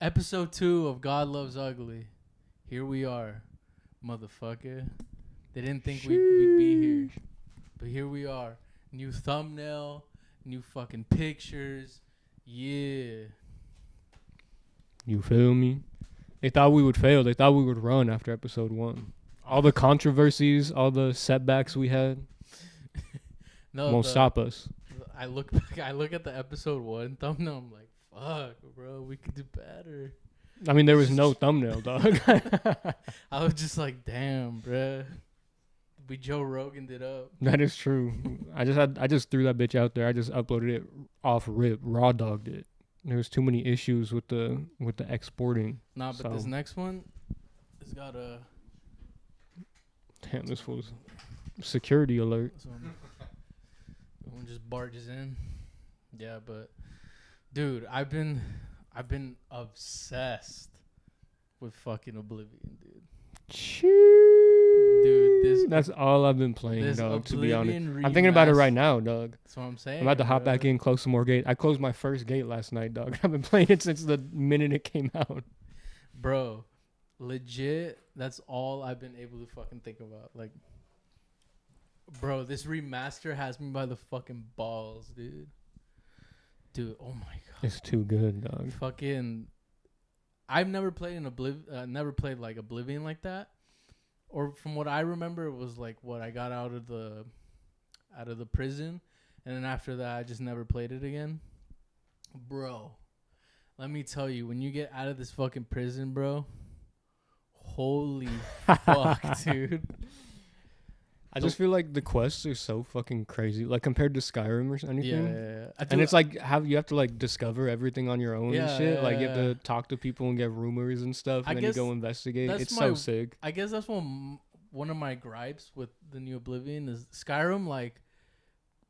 Episode 2 of God Loves Ugly. Here we are, motherfucker. They didn't think we'd be here, but here we are. New thumbnail, new fucking pictures. Yeah. You feel me? They thought we would fail. They thought we would run after episode 1. All the controversies, all the setbacks we had won't stop us. I look back, I look at the episode 1 thumbnail. I'm like, fuck, bro, we could do better. I mean, there was no thumbnail, dog. I was just like, damn, bro. We Joe Rogan'd it up. That is true. I just threw that bitch out there. I just uploaded it off rip, raw dogged it. There was too many issues with the exporting. Nah, but this next one has got a damn. This was security alert. Someone just barges in. Yeah, but dude, I've been obsessed with fucking Oblivion, dude. Dude, that's all I've been playing, dog. To be honest, remastered. I'm thinking about it right now, dog. That's what I'm saying. I'm about to hop back in, close some more gates. I closed my first gate last night, dog. I've been playing it since the minute it came out. Bro, legit, that's all I've been able to fucking think about. Like, bro, this remaster has me by the fucking balls, dude. Dude, oh my god. It's too good, dog. Fucking, I've never played Oblivion like that. Or from what I remember, it was like what I got out of the prison, and then after that, I just never played it again. Bro, let me tell you, when you get out of this fucking prison, bro, holy fuck, dude. I just feel like the quests are so fucking crazy, like compared to Skyrim or anything. Yeah. And it's like you have to like discover everything on your own and shit. Like you have to talk to people and get rumors and stuff, and then you go investigate. It's so sick. I guess that's one of my gripes with the new Oblivion is Skyrim. Like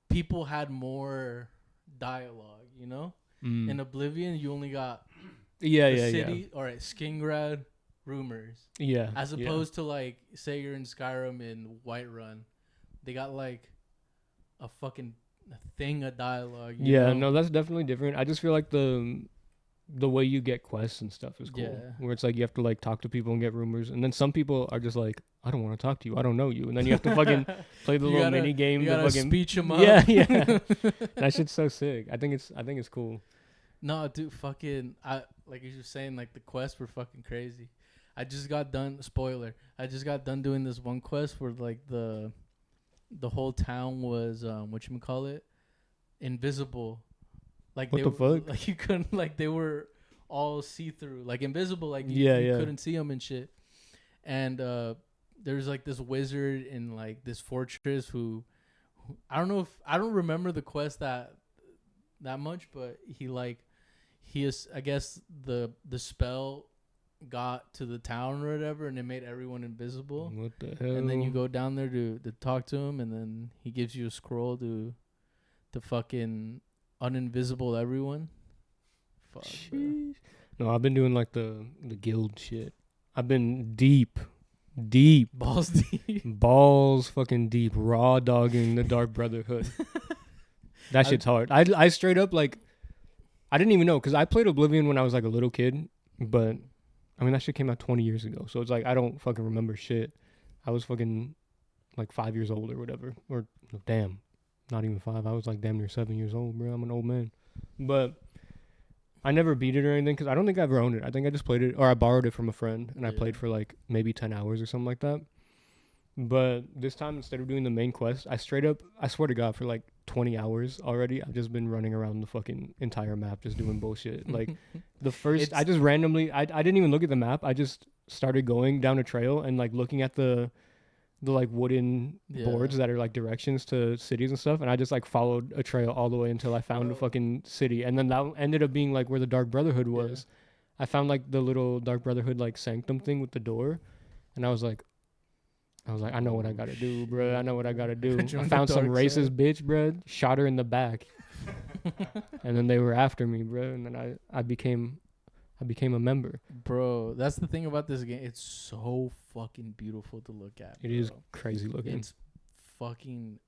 people had more dialogue, you know. In Oblivion, you only got city. All right, Skingrad. Rumors. Yeah. As opposed to like, say you're in Skyrim in Whiterun, they got like a fucking thing of dialogue. You know? No, that's definitely different. I just feel like the way you get quests and stuff is cool. Yeah. Where it's like you have to like talk to people and get rumors, and then some people are just like, I don't want to talk to you. I don't know you, and then you have to fucking play the little mini game. You gotta speech them up. Yeah. That shit's so sick. I think it's cool. No, dude, fucking, like you were saying, like the quests were fucking crazy. I just got done. Spoiler. I just got done doing this one quest where like the whole town was whatchamacallit, invisible. Like what the fuck? Like you couldn't, like they were all see through, like invisible. Like you couldn't see them and shit. And there's like this wizard in like this fortress who I don't remember the quest that much, but he is, I guess the spell got to the town or whatever, and it made everyone invisible. What the hell? And then you go down there to talk to him, and then he gives you a scroll to fucking uninvisible everyone. Fuck, bro. No, I've been doing like the guild shit. I've been deep balls fucking deep, raw dogging the Dark Brotherhood. That shit's hard. I straight up like, I didn't even know, because I played Oblivion when I was like a little kid, but I mean, that shit came out 20 years ago. So it's like, I don't fucking remember shit. I was fucking like 5 years old or whatever. Or damn, not even 5. I was like damn near 7 years old, bro. I'm an old man. But I never beat it or anything, because I don't think I ever owned it. I think I just played it, or I borrowed it from a friend, and I played for like maybe 10 hours or something like that. But this time, instead of doing the main quest, I swear to God, for like 20 hours already, I've just been running around the fucking entire map just doing bullshit. Like the first, I just randomly, I didn't even look at the map. I just started going down a trail and like looking at the like wooden boards that are like directions to cities and stuff. And I just like followed a trail all the way until I found a fucking city. And then that ended up being like where the Dark Brotherhood was. I found like the little Dark Brotherhood like sanctum thing with the door. And I was like, I know what I gotta do, bro. I know what I gotta do. I found some racist bitch, bro. Shot her in the back, and then they were after me, bro. And then I became a member. Bro, that's the thing about this game. It's so fucking beautiful to look at. It is crazy looking. It's fucking,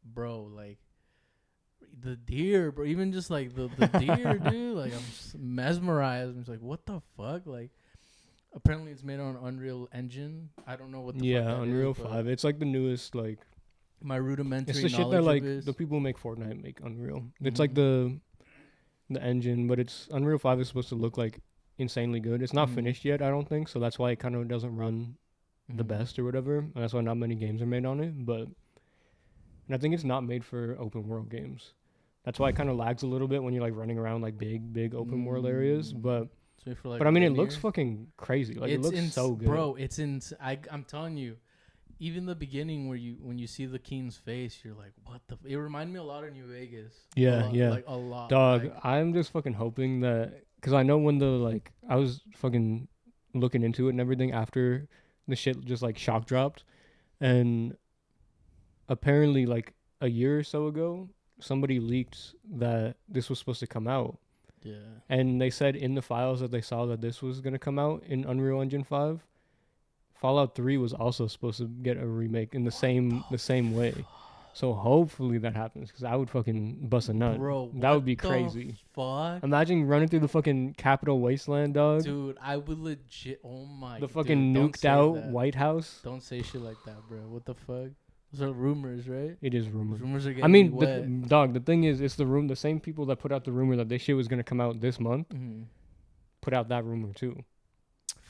bro. Like the deer, bro. Even just like the deer, dude. Like I'm just mesmerized. I'm just like, what the fuck? Like, apparently it's made on Unreal Engine. I don't know what the fuck that Unreal is, 5. It's like the newest like. My rudimentary It's the shit that like the people who make Fortnite make Unreal. It's like the engine, but it's Unreal 5 is supposed to look like insanely good. It's not finished yet, I don't think, so that's why it kind of doesn't run the best or whatever. And that's why not many games are made on it. But and I think it's not made for open world games. That's why it kind of lags a little bit when you're like running around like big open world areas. But like but I mean, it looks fucking crazy. Like it looks so good, bro. It's in. I'm telling you. Even the beginning when you see the Keen's face, you're like, what the? It reminded me a lot of New Vegas. Yeah, Like a lot. Dog, like, I'm just fucking hoping that, because I know when I was fucking looking into it and everything after the shit just like shock dropped, and apparently like a year or so ago, somebody leaked that this was supposed to come out. Yeah. And they said in the files that they saw that this was gonna come out in Unreal Engine 5. Fallout 3 was also supposed to get a remake in the same way. So hopefully that happens, because I would fucking bust a nut. Bro, that would be crazy. Fuck? Imagine running through the fucking Capitol Wasteland, dog. Dude, I would legit. Oh my. The fucking nuked out White House. Don't say shit like that, bro. What the fuck? Those are rumors, right? It is rumors. Rumors are getting I mean, wet. dog. The thing is, it's the same people that put out the rumor that this shit was gonna come out this month. Put out that rumor too.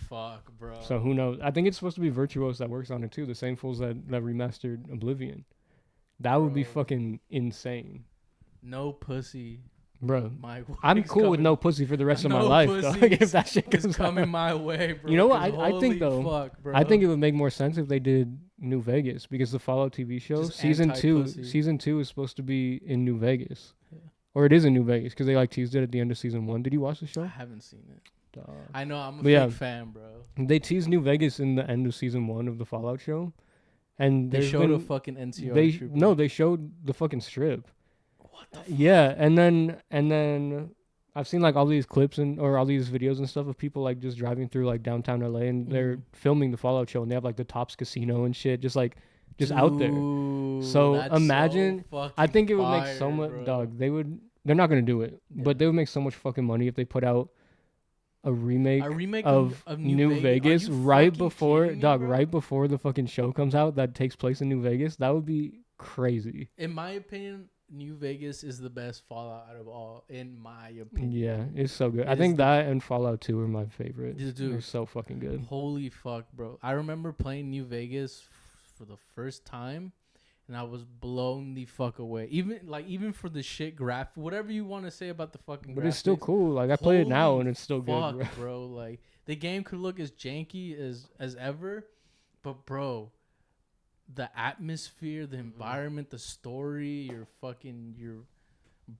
Fuck, bro. So who knows? I think it's supposed to be Virtuos that works on it too. The same fools that remastered Oblivion. That would be fucking insane. No pussy, bro. I'm cool with no pussy for the rest of my life, dog. If that shit comes coming my way, bro. You know what? I think though. Fuck, bro. I think it would make more sense if they did New Vegas, because the Fallout TV show Just season anti-pussy. 2 is supposed to be in New Vegas, or it is in New Vegas because they like teased it at the end of season 1. Did you watch the show? I haven't seen it. Dog. I know, I'm a big fan, bro. They teased New Vegas in the end of season 1 of the Fallout show, and they showed a fucking NCR. They showed the fucking strip. What the fuck? Yeah, and then I've seen like all these clips or all these videos and stuff of people like just driving through like downtown LA, and they're filming the Fallout show, and they have like the Tops Casino and shit just out there. So imagine, I think it would make so much, dog. They're not gonna do it, but they would make so much fucking money if they put out a remake of New Vegas right before the fucking show comes out that takes place in New Vegas. That would be crazy. In my opinion, New Vegas is the best Fallout out of all, in my opinion. Yeah, it's so good. I think that and Fallout 2 are my favorite. Dude, they're so fucking good. Holy fuck, bro. I remember playing New Vegas for the first time, and I was blown the fuck away. Even for the shit graph, whatever you want to say about the fucking graphics. But it's still cool. Like, I play it now, and it's still good, bro. Like, the game could look as janky as ever, but, bro, the atmosphere, the environment, the story,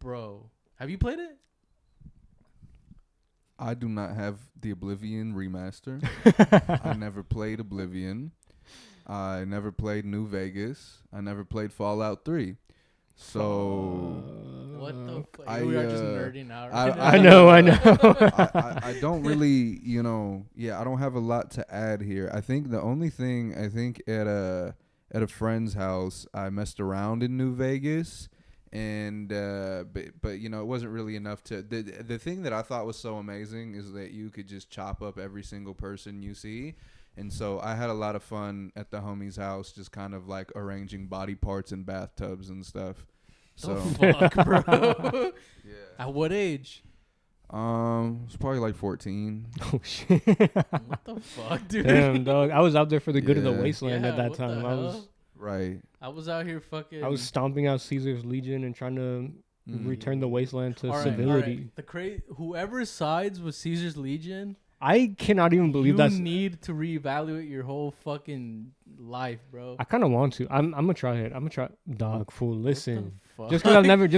bro. Have you played it? I do not have the Oblivion remaster. I never played Oblivion. I never played New Vegas. I never played Fallout 3. So what the fuck? We are just nerding out. I know. I don't really, I don't have a lot to add here. I think the only thing, at a friend's house, I messed around in New Vegas, and but it wasn't really enough to. The thing that I thought was so amazing is that you could just chop up every single person you see. And so I had a lot of fun at the homie's house, just kind of like arranging body parts in bathtubs and stuff. So fuck, bro. Yeah. At what age? It's probably like 14. Oh shit! What the fuck, dude? Damn, dog. I was out there for the good of the wasteland at that time. I was out here fucking. I was stomping out Caesar's Legion and trying to return the wasteland to civility. Whoever sides with Caesar's Legion, I cannot even believe that. You need to reevaluate your whole fucking life, bro. I kind of want to. I'm gonna try it. I'm gonna try. Dog, fool. Listen. Just because I've never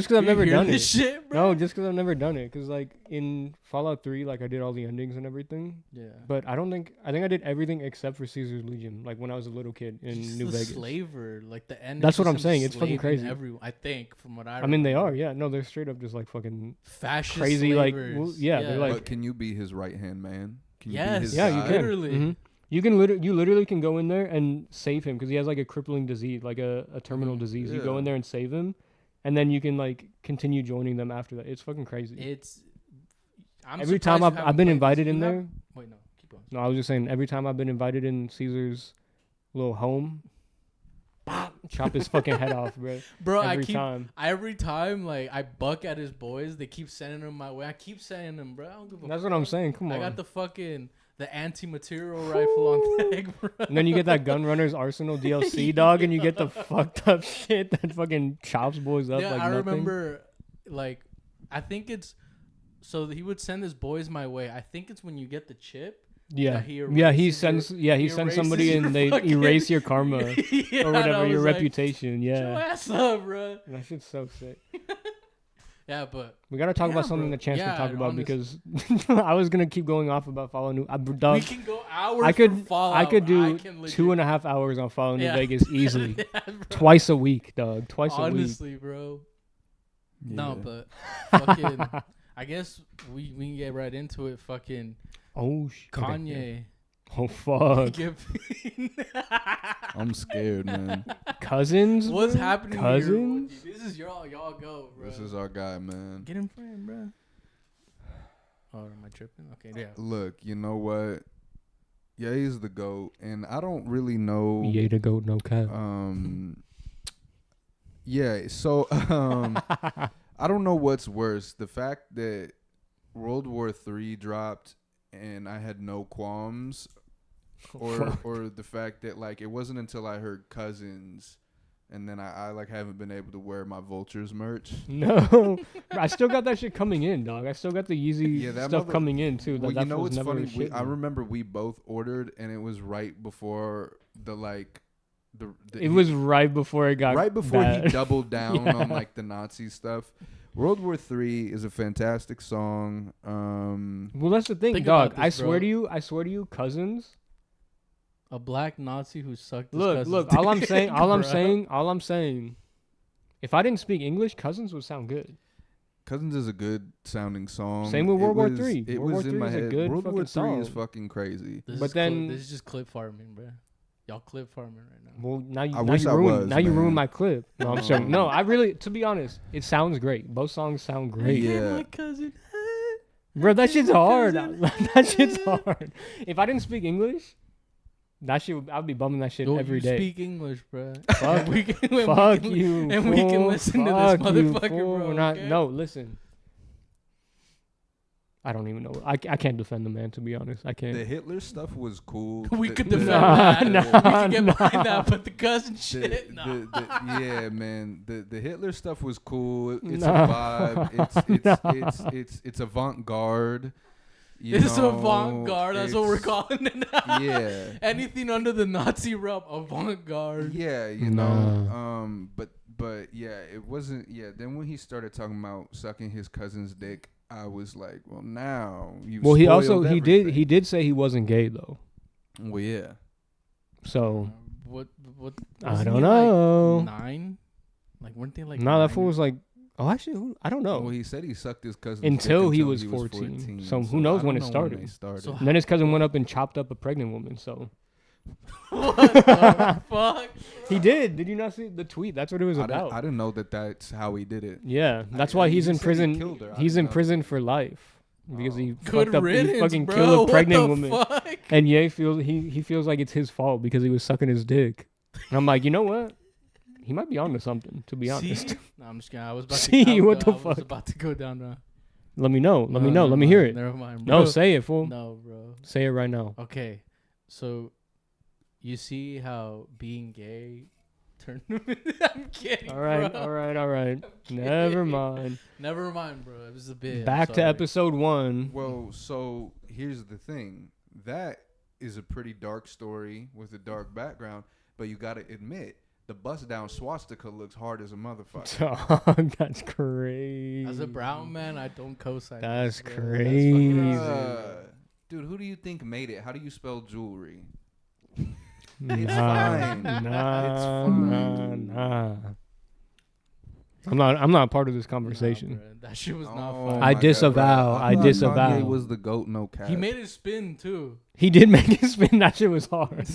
done it. Shit, bro? No, just because I've never done it. Because like in Fallout 3, like I did all the endings and everything. Yeah. But I think I did everything except for Caesar's Legion. Like when I was a little kid in New Vegas. Slaver, like the end. That's what I'm saying. It's fucking crazy. I think from what I. I mean, they are. Yeah. No, they're straight up just like fucking fascist crazy. Slavers. Like they're like. But can you be his right hand man? Can you yes. be his yeah, guy? you can. Literally. Mm-hmm. You literally can go in there and save him because he has like a crippling disease, like a terminal disease. You go in there and save him, and then you can like continue joining them after that. It's fucking crazy. Every time surprised you I've haven't been played invited this. in You have- there. Wait, no, keep going. No, I was just saying. Every time I've been invited in Caesar's little home, chop his fucking head off, bro. Bro, Every time. like I buck at his boys. They keep sending him my way. I keep sending them, bro. I don't give a That's fuck. what I'm saying. Come on. I got the anti-material rifle on deck, bro. And then you get that Gunrunners Arsenal DLC, dog, and you get the fucked up shit that fucking chops boys up Yeah, like I nothing. remember, like, I think it's so he would send his boys my way. I think it's when you get the chip. Yeah, he he sends erases somebody your and they fucking- erase your karma Yeah, or and I whatever, your was like, reputation. "Shut Yeah, your ass up, bro. that shit's so sick. Yeah, but We gotta talk Yeah, about something bro. that Chance Yeah, can talk about honest- because I was gonna keep going off about Follow New. we Dog, can go hours. I could for Fallout. I could do can legit- 2.5 hours on Follow New Yeah. Vegas easily, Yeah, bro. twice a week, dog. Twice a week. Honestly, bro. No, Yeah. but fucking. I guess we can get right into it. Fucking Oh shit. Kanye. Oh fuck. I'm scared, man. Cousins? What's bro? happening? Cousins? Here? This is y'all go, bro. This is our guy, man. Get him friend, bro. Oh, am I tripping? Okay, yeah. Look, you know what? Yeah, he's the GOAT, and I don't really know. Yay to go, no cap. Yeah, so I don't know what's worse, the fact that World War III dropped and I had no qualms, or the fact that like it wasn't until I heard Cousins, and then I like haven't been able to wear my Vultures merch. No, I still got that shit coming in, dog. I still got the Yeezy Yeah, that stuff coming in too. Well, that you know was what's never funny? shipped I me. remember we both ordered, and it was right before the like the It was right before it got right before bad. he doubled down Yeah. on like the Nazi stuff. World War III is a fantastic song. Well, that's the thing, Think dog. about this, I swear to you, Cousins. A black Nazi who sucked. His Look, cousin's look. All I'm dick, saying, bro. if I didn't speak English, Cousins would sound good. Cousins is a good sounding song. Same with It World War was- III. It World was War in my III is a head. good World War fucking III song. is fucking crazy. This But is then- this is just clip farming, bro. Y'all clip farming right now. Well, now you I wish I ruined was, now you man. ruined my clip. No, I'm sorry. No, I really, to be honest, it sounds great. Both songs sound great. Yeah. My cousin. Bro, that shit's hard. That shit's hard. If I didn't speak English, that shit, I'd be bumming that shit Yo, every you day. Speak English, bro. Fuck, we can, when fuck we can, you, and we can fool. listen to Fuck this you, motherfucker, fool. bro. We're not. okay? No, listen. I don't even know. I can't defend the man, to be honest. I can't. The Hitler stuff was cool. We The- could the- defend Nah, that. nah, we could get nah. behind that, but the cousin the- shit, no. yeah, man. The Hitler stuff was cool. It's Nah. a vibe. It's avant-garde. It's avant-garde. That's what we're calling it now. Yeah. Anything under the Nazi rub, avant-garde. Yeah, you know. But yeah, it wasn't. Yeah, then when he started talking about sucking his cousin's dick, I was like, well, now you. Well, he did say he wasn't gay though. Well, yeah. So What? I wasn't don't he, know. Like 9? Like weren't they like? No, that 9? fool was like, oh, actually, I don't know. Well, he said he sucked his cousin's Until dick he was 14. So who knows when it started. So And then his cousin went up and chopped up a pregnant woman. So what the fuck? he did. Did you not see the tweet? That's what it was I about. didn't know that's how he did it. Yeah, that's I- why you he's in said he prison. killed her. I He's didn't in know. prison for life because he Good fucked up. He riddance, fucking bro. killed a What pregnant the woman. fuck? And Ye feels he feels like it's his fault because he was sucking his dick. And I'm like, you know what? He might be onto something. To be honest, See? No, I'm just kidding. I was about See, to. what the I was fuck? about to go down. let me know. Let me No, know. never Let me hear mind. it. Never mind, bro. No, say it, fool. No, bro. Say it right now. Okay, so you see how being gay turned. I'm kidding. All right, bro. all right. kidding. Never mind. Never mind, bro. It was a bit. Back to episode 1. Well, so here's the thing. That is a pretty dark story with a dark background, but you got to admit, the bust down swastika looks hard as a motherfucker. Dog, that's crazy. As a brown man, I don't co-sign. That's this, bro. crazy. fucking Dude, who do you think made it? How do you spell jewelry? Nah, fine. nah, It's nah, fine. nah. I'm not a part of this Nah, conversation. bro. That shit was not Oh fun. I my God, disavow. bro. I thought disavow. Kanye was the GOAT, no cap. He made it spin too. He did make it spin. That shit was hard.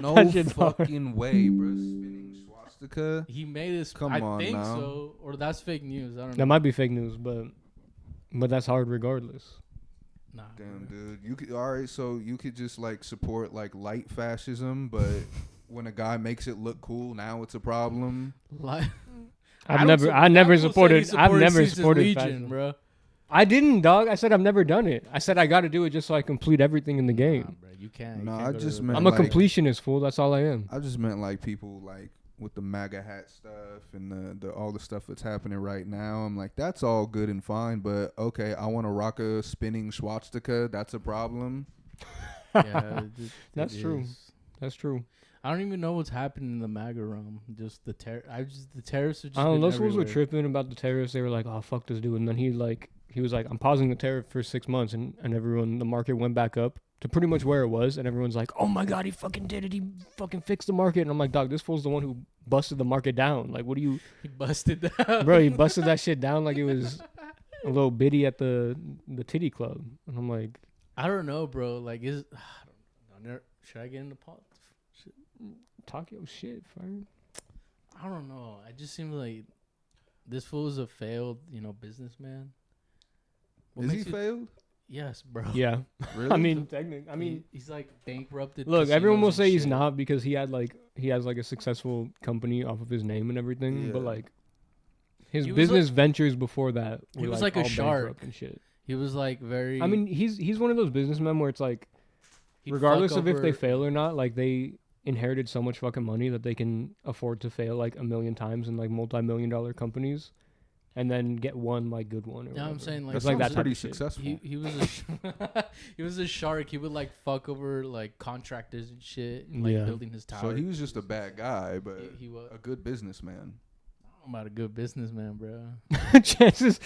no that shit's hard. fucking way, bro. Spinning swastika. He made this. Come I on think now. so, or that's fake news. I don't know. That might be fake news, but that's hard regardless. Nah, Damn, bro. dude. You could all right. So you could just like support like light fascism, but when a guy makes it look cool, now it's a problem. Like, I never supported Caesar's Legion, fascism. bro. I didn't, dog. I said I've never done it. I said I got to do it just so I complete everything in the Nah, game. bro, you can't. No, you can't I go to just the- meant I'm a like- completionist, fool. That's all I am. I just meant like people like with the MAGA hat stuff and the all the stuff that's happening right now. I'm like, that's all good and fine, but okay, I want to rock a spinning swastika. That's a problem. Yeah, That's true. is. That's true. I don't even know what's happening in the MAGA realm. Just the the terrorists are just. I don't know. been Those fools were everywhere. tripping about the terrorists. They were like, "Oh, fuck this dude," and then he was like, "I'm pausing the tariff for 6 months," and everyone, the market went back up to pretty much where it was, and everyone's like, "Oh my god, he fucking did it! He fucking fixed the market." And I'm like, "Dog, this fool's the one who busted the market down. Like, what do you, He busted down. bro? He busted that shit down like it was a little bitty at the titty club." And I'm like, I don't know, bro. Like, I don't know. Should I get into politics? "Talk your shit, Fern." I don't know. I just seem like this fool is a failed, businessman. What Is he makes you- failed? Yes, bro. Yeah, Really? I mean, technically, I mean, he's like bankrupted. look, everyone will casinos and say he's shit. not because he has like a successful company off of his name and everything, but Yeah. like his He was business ventures before that were he was like a all shark. bankrupt and shit. He was like very. I mean, he's one of those businessmen where it's like, he'd regardless fuck of if they over- fail or not, like they inherited so much fucking money that they can afford to fail like a million times in like multi-million-dollar companies, and then get one like good one. Or Yeah, I'm whatever. saying like It's That like that sounds type pretty of shit. successful. He was a he was a shark. He would like fuck over like contractors and shit, and, like Yeah. building his tower. So he was just a bad guy, but He was. a good businessman. I'm about a good businessman, bro. Chance is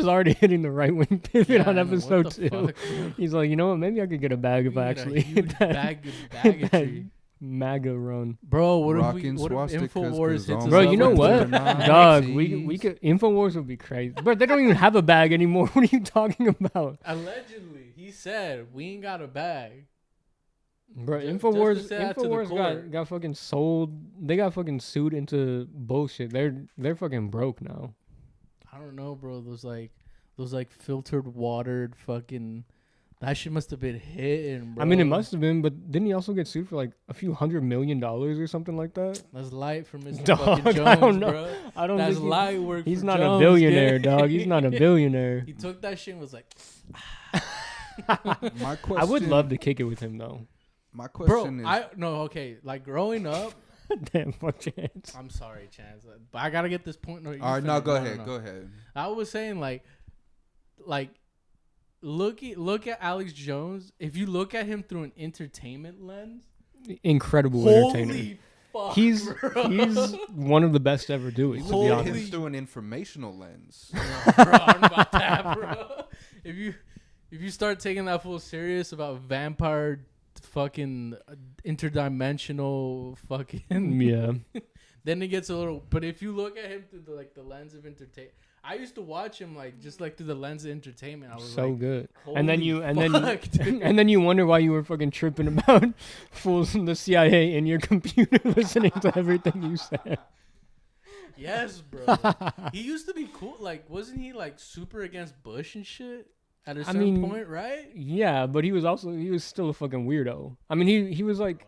already hitting the right wing pivot Yeah, on I know, what episode the 2. fuck, bro? He's like, you know what? Maybe I could get a bag if We I get a actually huge hit that, bag of that baggage. MAGA run. Bro, what Rocking if swastikas Infowars 'cause hits us Bro, up you know with what? the Dog, we Nazis? could Infowars would be crazy. But they don't even have a bag anymore. What are you talking about? Allegedly, he said we ain't got a bag. Bro, Just to Infowars say that to the Infowars court. got fucking sold. They got fucking sued into bullshit. They're fucking broke now. I don't know, bro. Those like filtered watered fucking. That shit must have been hitting, bro. I mean, it must have been, but didn't he also get sued for like a few $100 million or something like that? That's light for Mr. Dog, fucking Jones, I don't know. bro. I don't That's think he- light work. he's for not Jones, a billionaire, gang. dog. He's not a billionaire. He took that shit and was like, My question. I would love to kick it with him though. My bro, question is. okay. Like growing up, Damn, fuck Chance. I'm sorry, Chance, but I gotta get this point. No, you all right, no, finish. go No, ahead. no. Go ahead. I was saying like look at Alex Jones. If you look at him through an entertainment lens, Incredible entertainer. holy fuck, He's bro. he's one of the best to ever do it. To be Holy- Look at honest. him through an informational lens. bro, I don't know about that, bro. If you start taking that full serious about vampire fucking interdimensional fucking Yeah. then it gets a little. But if you look at him through the lens of entertainment, I used to watch him just through the lens of entertainment. I was So like, good. And then holy you fuck, dude. and then you wonder why you were fucking tripping about fools from the CIA in your computer listening to everything you said. Yes, bro. He used to be cool. Like, wasn't he like super against Bush and shit at a certain mean, point, right? Yeah, but he was still a fucking weirdo. I mean, he was like,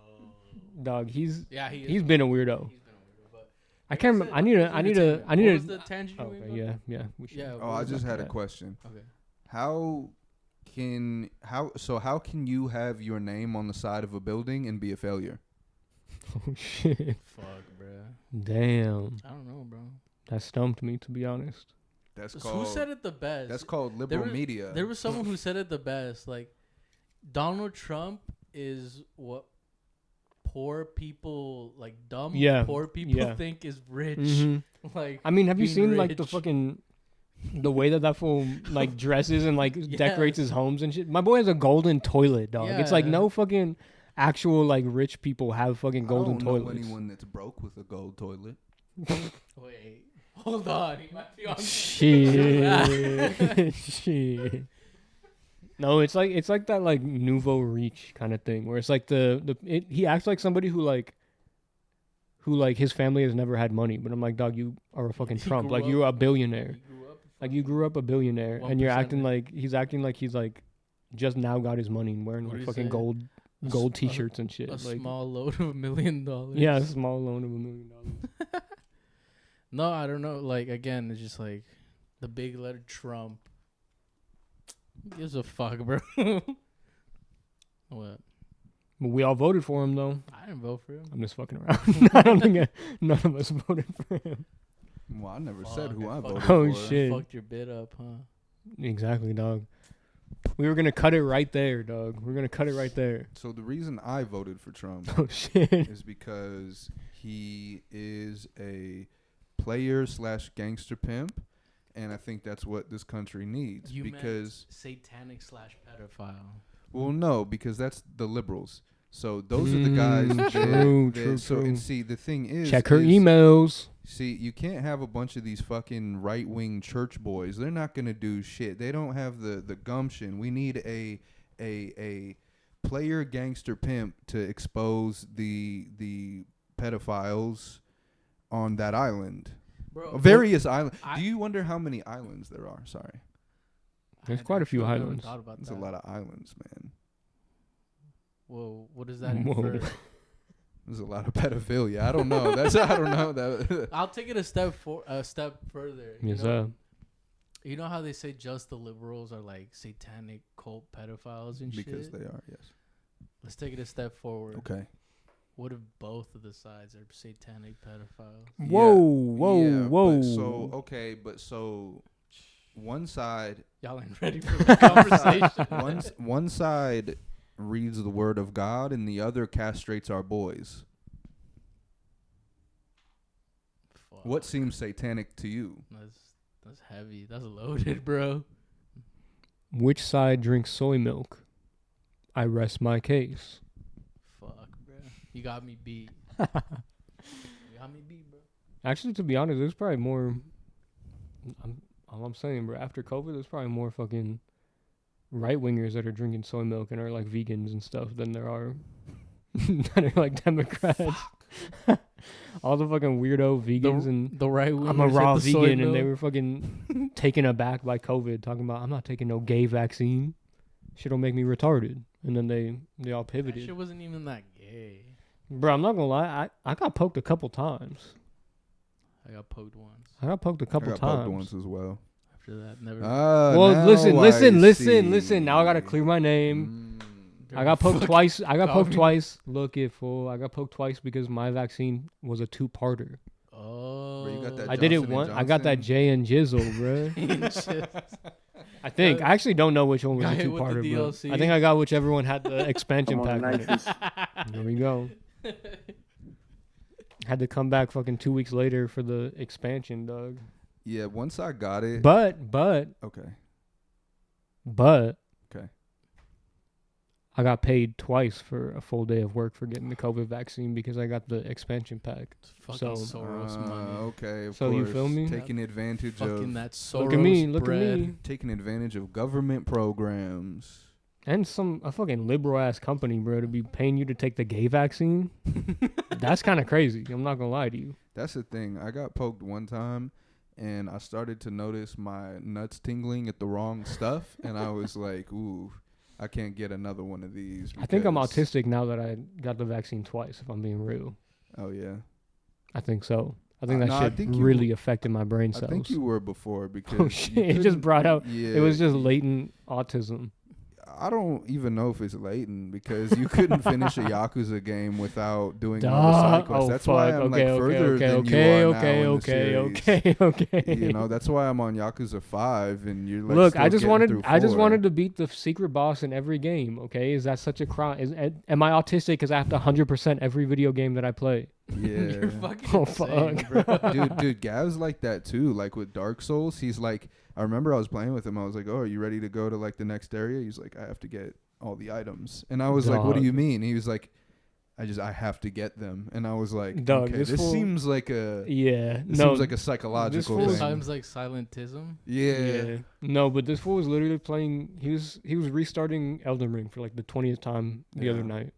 dog. He's Yeah, he is. he's been a weirdo. He's been a weirdo, but I can't remember. I need What to. was the tangent you Okay, were yeah, yeah. We should. Yeah. Oh, I just had a question. Okay. How can you have your name on the side of a building and be a failure? Oh shit! Fuck, bro. Damn, I don't know, bro. that stumped me to be honest. That's Who called said it the best? that's called There liberal was- media. There was someone who said it the best. Like, Donald Trump is what poor people, like dumb Yeah, poor people, yeah. think is rich. Mhm. Like, I mean, have you being seen like the rich. fucking the way that fool like dresses and like decorates Yes. his homes and shit? My boy has a golden toilet, dog. It's like Yeah. no fucking actual like rich people have fucking golden I don't know toilets. anyone that's broke with a gold toilet. Wait, hold on. He might be on. Shit. Shit. No, it's like that like nouveau riche kind of thing where it's like he acts like somebody who like who like his family has never had money, but I'm like, dog, you are a fucking Trump. Like you're a billionaire. Like you grew up a billionaire, and you're acting like he's like just now got his money and wearing like fucking gold t-shirts and shit. A like, small loan of $1 million. Yeah, a small loan of $1 million. No, I don't know. Like again, it's just like the big letter Trump. Who gives a fuck, bro? What? But we all voted for him though. I didn't vote for him. I'm just fucking around. I don't think none of us voted for him. Well, I never said who I voted Oh for. shit! Fucked your bid up, huh? Exactly, dog. We were gonna cut it right there, dog. We're gonna cut it right there. So the reason I voted for Trump Oh shit! is because he is a player/gangster pimp, and I think that's what this country needs. You because meant satanic/pedophile. Well, no, because that's the liberals. So those are the guys. True. So and see, the thing is, check her emails. See, you can't have a bunch of these fucking right-wing church boys. They're not gonna do shit. They don't have the gumption. We need a player gangster pimp to expose the pedophiles on that island. Bro, Various islands. Do you wonder how many islands there are? Sorry. There's quite a few islands. There's a lot of islands, man. Whoa, what does that Whoa. infer? There's a lot of pedophilia. I don't know. I don't know that. I'll take it a step further. Yes, sir. You know how they say just the liberals are like satanic cult pedophiles and shit? Because they are, yes. Let's take it a step forward. Okay. What if both of the sides are satanic pedophiles? Whoa. But one side. Y'all ain't ready for the conversation. One side reads the word of God and the other castrates our boys. Fuck. What seems satanic to you? That's heavy. That's loaded, bro. Which side drinks soy milk? I rest my case. Fuck, bro. You got me beat. You got me beat, bro. Actually, to be honest, there's probably more. All I'm saying, bro. After COVID, there's probably more fucking right wingers that are drinking soy milk and are like vegans and stuff than there are that are like Democrats. All the fucking weirdo vegans and the right wingers. I'm a raw vegan and they were fucking taken aback by COVID, talking about I'm not taking no gay vaccine. Shit'll make me retarded. And then they all pivoted. That shit wasn't even that gay. Bro, I'm not gonna lie. I got poked a couple times. I got poked once. I got poked a couple times. Poked once as well. After that, never. Well, listen. Now I gotta clear my name. I got poked twice. Look it, fool. I got poked twice because my vaccine was a 2-parter. Oh. Bro, you got that I did it once. I got that J and Jizzle, bro. I think. I actually don't know which one was a 2-parter, bro. I think I got whichever one had the expansion pack. There we go. Had to come back fucking 2 weeks later for the expansion, dog. Yeah, once I got it. But. Okay. I got paid twice for a full day of work for getting the COVID vaccine because I got the expansion pack. It's fucking Soros money. Okay, of so course. you feel me? Taking advantage fucking of that Soros Look at me. Taking advantage of government programs. And a fucking liberal ass company, bro, to be paying you to take the gay vaccine. That's kind of crazy. I'm not gonna lie to you. That's the thing. I got poked one time, and I started to notice my nuts tingling at the wrong stuff, and I was like, "Ooh, I can't get another one of these." I think I'm autistic now that I got the vaccine twice. If I'm being real. Oh yeah. I think so. I think that I think really affected my brain cells. I think you were before because oh shit! It just brought out. Yeah, it was just latent autism. I don't even know if it's latent because you couldn't finish a Yakuza game without doing all the side quests. That's why I'm further than you are now in the series. Okay. You know, that's why I'm on Yakuza 5 and you're like, look, I just wanted to beat the secret boss in every game. Okay, is that such a crime? Am I autistic because I have to 100% every video game that I play? Yeah. You're fucking insane, fuck. bro. Dude, Gav's like that too. Like with Dark Souls, he's like, I remember I was playing with him. I was like, "Oh, are you ready to go to like the next area?" He's like, "I have to get all the items." And I was like, "What do you mean?" He was like, I have to get them." And I was like, Dog, okay, this seems like a seems like a psychological This thing. sounds like Silent-Tism. Yeah. No, but this fool was literally playing. He was restarting Elden Ring for like the 20th time the other night.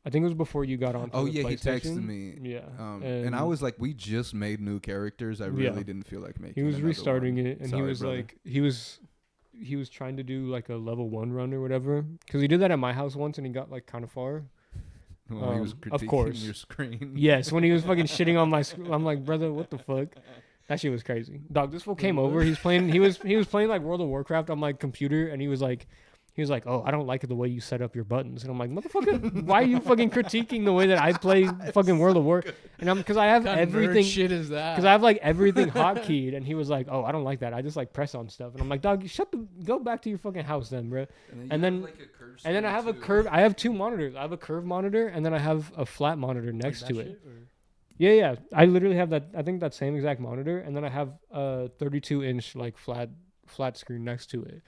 I think it was before you got on. Oh the yeah, he PlayStation. texted me. Yeah, and I was like, we just made new characters. I really didn't feel like making. He was another restarting one. it, and Sorry, he was brother. like, he was trying to do like a level 1 run or whatever, because he did that at my house once, and he got like kind of far. Well, he was of critiquing course. your screen. Yes, when he was fucking shitting on my screen, I'm like, brother, what the fuck? That shit was crazy. Dog, this fool came over. He's playing. He was playing like World of Warcraft on my computer, and he was like, oh, I don't like the way you set up your buttons. And I'm like, motherfucker, why are you fucking critiquing the way that I play fucking World of Warcraft? And because I have What kind of nerd everything. shit is that? Because I have like everything hotkeyed, and he was like, "Oh, I don't like that. I just like press on stuff." And I'm like, "Dog, go back to your fucking house then, bro." And then I have a curve. I have 2 monitors. I have a curved monitor, and then I have a flat monitor next to it. Yeah. I literally have that. I think that same exact monitor, and then I have a 32-inch like flat screen next to it.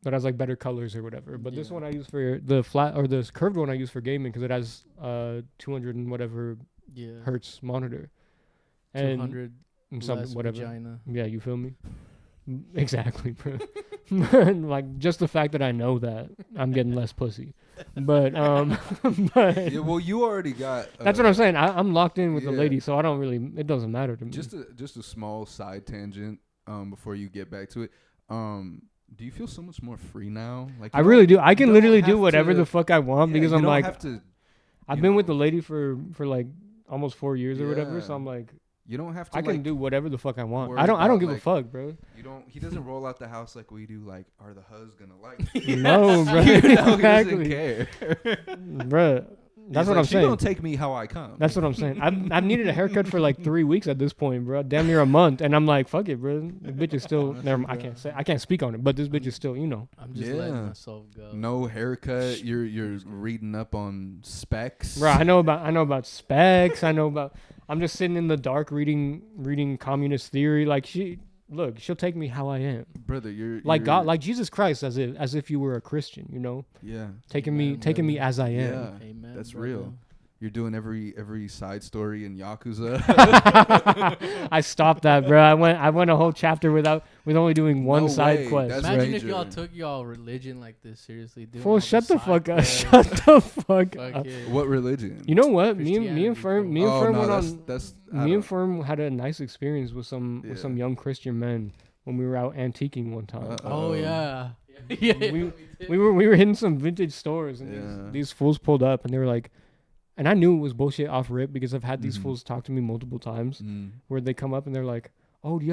That has like better colors or whatever. But this one I use for the flat, or this curved one I use for gaming, because it has 200 and whatever hertz monitor. And 200 and some less whatever. vagina. Yeah, you feel me? Exactly, bro. Like just the fact that I know that, I'm getting less pussy. But but yeah, well, you already got. That's what I'm saying. I'm locked in with the lady, so I don't really. It doesn't matter to me. Just a small side tangent. Before you get back to it. Do you feel so much more free now? Like I really do. I can literally do whatever the fuck I want, because I'm like, I've been with the lady for like almost 4 years or whatever. So I'm like, you don't have to. I can do whatever the fuck I want. I don't give a fuck, bro. You don't. He doesn't roll out the house like we do. Like, are the hus gonna like me? No, bro. Exactly. He doesn't care, bro. That's what I'm saying. She don't take me how I come. That's what I'm saying. I've needed a haircut for like 3 weeks at this point, bro. Damn near a month, and I'm like, fuck it, bro. The bitch is still. Never. I can't speak on it, but this bitch is still, I'm just letting myself go. No haircut. You're reading up on specs, bro. I know about specs. I'm just sitting in the dark reading communist theory. Like she'll take me how I am, brother. You're God, like Jesus Christ, as if you were a Christian, Yeah, taking me as I am. Yeah, Amen, that's brother. real. You're doing every side story in Yakuza. I stopped that, bro. I went a whole chapter with only doing one side quest. That's Imagine major. if y'all took y'all religion like this seriously. Fool, shut the fuck up. Shut the fuck up. What religion? You know what? Me and Fern went on. Me and Fern had a nice experience with some young Christian men when we were out antiquing one time. Oh yeah. We were hitting some vintage stores, and these fools pulled up, and they were like, and I knew it was bullshit off rip, because I've had these fools talk to me multiple times, where they come up and they're like, "Oh, do you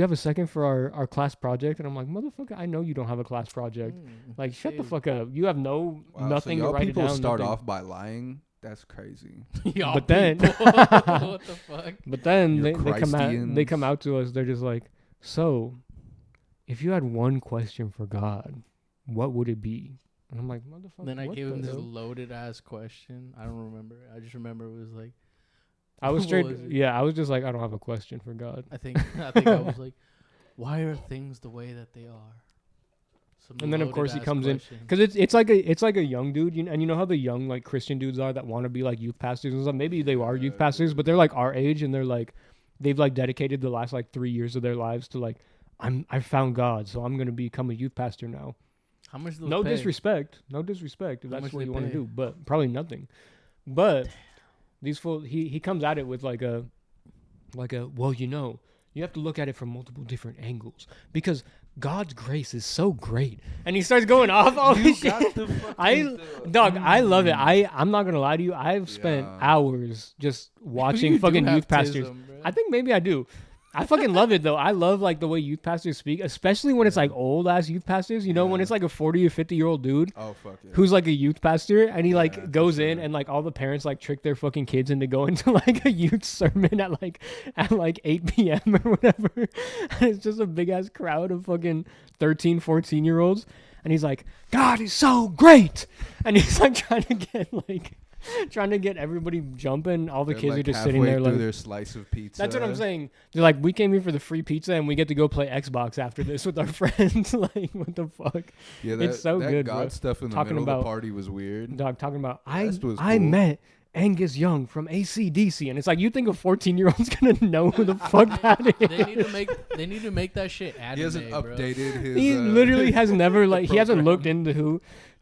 have a second for our class project?" And I'm like, "Motherfucker, I know you don't have a class project. Like, shut the fuck up. You have nothing so to write it down." People start off by lying. That's crazy. But then, what the fuck? But then You're they come out to us. They're just like, "So, if you had one question for God, what would it be?" And I'm like, motherfucker. Then I gave him this loaded ass question. I don't remember. I just remember it was like, I was just like, I don't have a question for God. I think I was like, why are things the way that they are? And then of course he comes in, because it's like a young dude, and you know how the young like Christian dudes are that want to be like youth pastors and stuff. Maybe they are youth pastors, but they're like our age, and they're like, they've like dedicated the last like 3 years of their lives to like, I found God, so I'm gonna become a youth pastor now. How much? No disrespect, if that's what you want to do, but probably nothing. But these fools, he comes at it with like a well, you have to look at it from multiple different angles, because God's grace is so great, and he starts going off all this shit. I love it. I'm not gonna lie to you. I've spent hours just watching fucking youth pastors. I think maybe I do. I fucking love it though. I love like the way youth pastors speak, especially when it's like old ass youth pastors. When it's like a 40 or 50-year-old dude who's like a youth pastor, and he like goes in, and like all the parents like trick their fucking kids into going to like a youth sermon at like 8 p.m. or whatever. And it's just a big ass crowd of fucking 13, 14-year-olds, and he's like, God is so great, and he's like trying to get everybody jumping. All the kids are just sitting there like their slice of pizza. That's what I'm saying. They're like, we came here for the free pizza, and we get to go play Xbox after this with our friends. Like, what the fuck? Yeah, it's so good. God bro. Stuff in the middle of the party was weird. Dog talking about I met Angus Young from AC/DC, and it's like, you think a 14-year-old's gonna know who the fuck that is? They need to make that shit anime. He hasn't updated his. He literally has never he hasn't looked into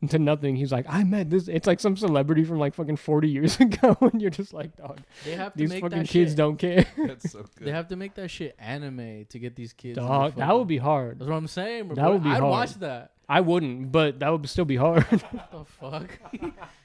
to nothing. He's like, I met this. It's like some celebrity from like fucking 40 years ago, and you're just like, dog. They have to These make fucking that kids shit. don't care. That's so good. They have to make that shit anime to get these kids. Dog, that would be hard. That's what I'm saying. Bro. That would be I'd hard. watch that. I wouldn't, but that would still be hard. What the fuck?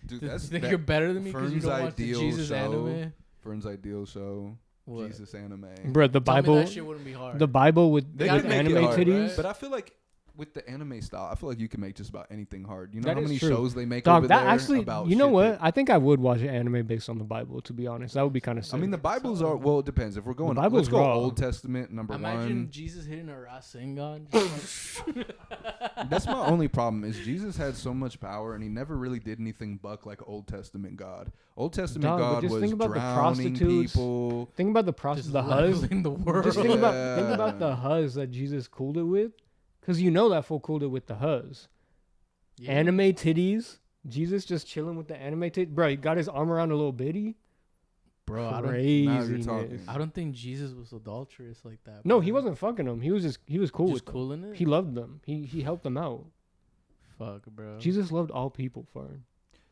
Dude, You that's think you're better than me because you Fern's don't watch the ideal Jesus show. anime? Fern's ideal show. What? Jesus anime. Bro, the Tell me Bible, that shit wouldn't be hard. the Bible with, They gotta with can make it anime hard, titties. right? But I feel like with the anime style, I feel like you can make just about anything hard. You know That how is many true. shows they make Dog, over that there actually, about you know shit what? that- I think I would watch an anime based on the Bible, to be honest. That would be kind of sick. I mean, the Bibles are, well, it depends. If we're going, Bible's let's go raw. Old Testament, number Imagine one. Jesus hitting a Rasengan. That's my only problem is Jesus had so much power and he never really did anything buck like Old Testament God. Old Testament Dog, but God just was think about the drowning prostitutes. people. Think about the Just the huzz. leveling the world. Just think Yeah. about the huzz that Jesus cooled it with. Because you know that fool cooled it with the huzz. Yeah. Anime titties. Jesus just chilling with the anime titties. Bro, he got his arm around a little bitty. Bro, I Crazy. talking. don't think Jesus was adulterous like that. No, bro. he wasn't fucking them. He was cool Just with them. cool in it. He loved them. He helped them out. Fuck, bro. Jesus loved all people, Fern.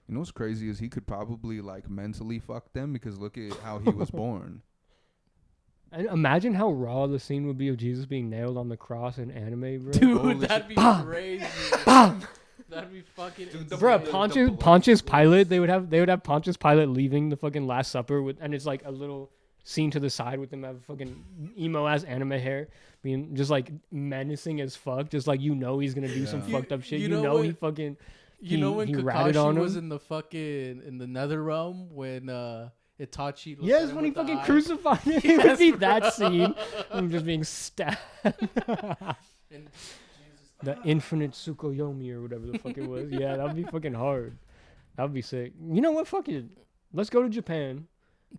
You know what's crazy is he could probably like mentally fuck them because look at how he was born. And imagine how raw the scene would be of Jesus being nailed on the cross in anime, bro. Dude, Holy that'd shit. be Bam! crazy. Bam! That'd be fucking Dude, insane. Bro, the Pontius blood. Pilate, they would have Pontius Pilate leaving the fucking Last Supper with, and it's like a little scene to the side with him have fucking emo ass anime hair, being just like menacing as fuck, just like he's gonna do some Yeah. fucked up shit. You You know know what? he fucking You know when he ratted Kakashi on was him? in the fucking in the nether realm when Itachi looked at yes him when he with the fucking eye? crucified him. It Yes, would be bro. that scene. Him just being stabbed. And The infinite Tsukuyomi or whatever the fuck it was. Yeah, that would be fucking hard. That would be sick. You know what? Fuck it. Let's go to Japan.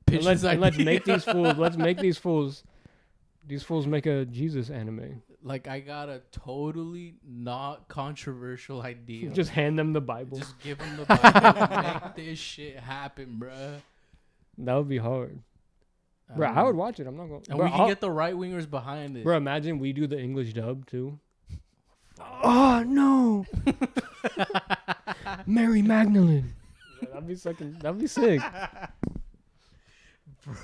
pitch And this let's idea. make these fools. Let's make these fools. These fools make a Jesus anime. Like I got a totally not controversial idea. Just hand them the Bible. Just give them the Bible. Make this shit happen, bruh. That would be hard, bro. I would watch it. I'm not going. And Bro, we can get the right wingers behind it. bro, imagine we do the English dub too. Oh no, Mary Magdalene. That'd be fucking. That'd be sick.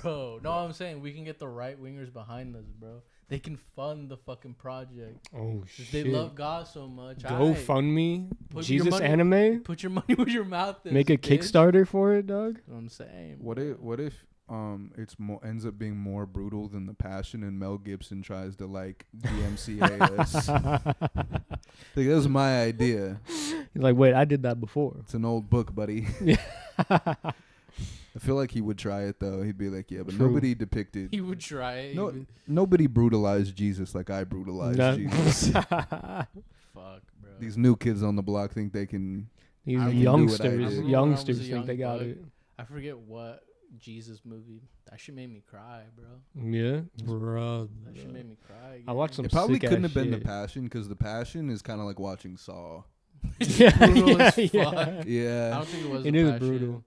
Bro, no, I'm saying we can get the right wingers behind us, bro. They can fund the fucking project. Oh 'Cause shit. they love God so much. Go Aight, fund me. Put your Jesus money- anime. Put your money where your mouth is. Make a bitch. Kickstarter for it, dog. That's what I'm saying. What if it's ends up being more brutal than The Passion and Mel Gibson tries to like DMCA us? Like, that was my idea. He's like, wait, I did that before. It's an old book, buddy. Yeah. I feel like he would try it though. He'd be like, yeah, but True. nobody depicted. He would try it. No, He would- nobody brutalized Jesus like I brutalized That- Jesus. fuck, bro. These new kids on the block think they can. These I can do what I youngsters, did. I remember when I was youngsters a think they young got buck. it. I forget what Jesus movie. That shit made me cry, bro. Yeah, bro. That shit made me cry. I watched some It probably sick couldn't ass have been shit. The Passion because The Passion is kind of like watching Saw. Yeah, brutal as yeah, fuck. yeah. I Yeah, don't think it was. It The is Passion. brutal.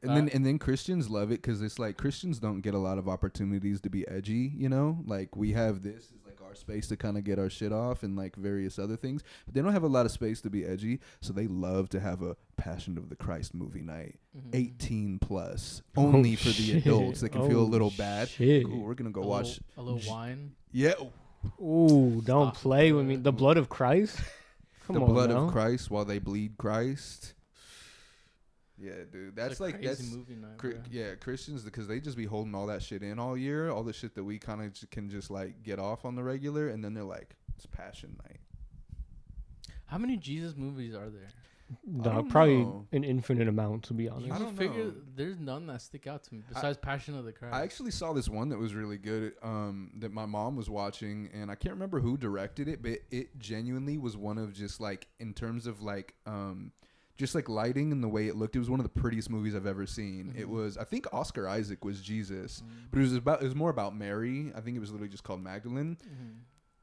and then Christians love it because it's like Christians don't get a lot of opportunities to be edgy. You know, like we have this is like our space to kind of get our shit off and like various other things, but they don't have a lot of space to be edgy. So they love to have a Passion of the Christ movie night. Mhm. 18 plus only for the shit. adults that can feel a Oh, little bad. shit. Cool, we're gonna go A watch. little wine. Yeah, Ooh, don't Stop play it, with me. bro. The blood of Christ. Come the on blood now. of Christ while they bleed Christ. Yeah, dude, It's that's a like crazy that's movie night, Cri- bro. yeah, Christians because they just be holding all that shit in all year, all the shit that we kind of can just like get off on the regular, and then they're like, it's Passion Night. How many Jesus movies are there? Dog, don't probably know. an infinite amount, to be honest. I You don't figure know. there's none that stick out to me besides Passion of the Christ. I actually saw this one that was really good that my mom was watching, and I can't remember who directed it, but it genuinely was one of just like in terms of like just like lighting and the way it looked. It was one of the prettiest movies I've ever seen. It was, I think Oscar Isaac was Jesus, but it was more about Mary. I think it was literally just called Magdalene.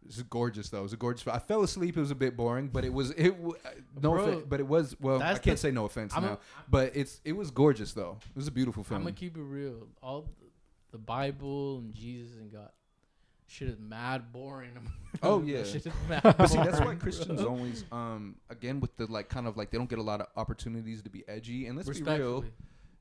It was gorgeous though. It was a gorgeous. I fell asleep. It was a bit boring, but it was Bro, but it was well. I that's can't the- say no offense I'm a- now, but it was gorgeous though. It was a beautiful film. I'm gonna keep it real. All the Bible and Jesus and God, shit is mad boring. Oh yeah. That shit is mad But see, that's why boring, Christians bro. always, again, with the like kind of like they don't get a lot of opportunities to be edgy. And let's be real. Respectfully.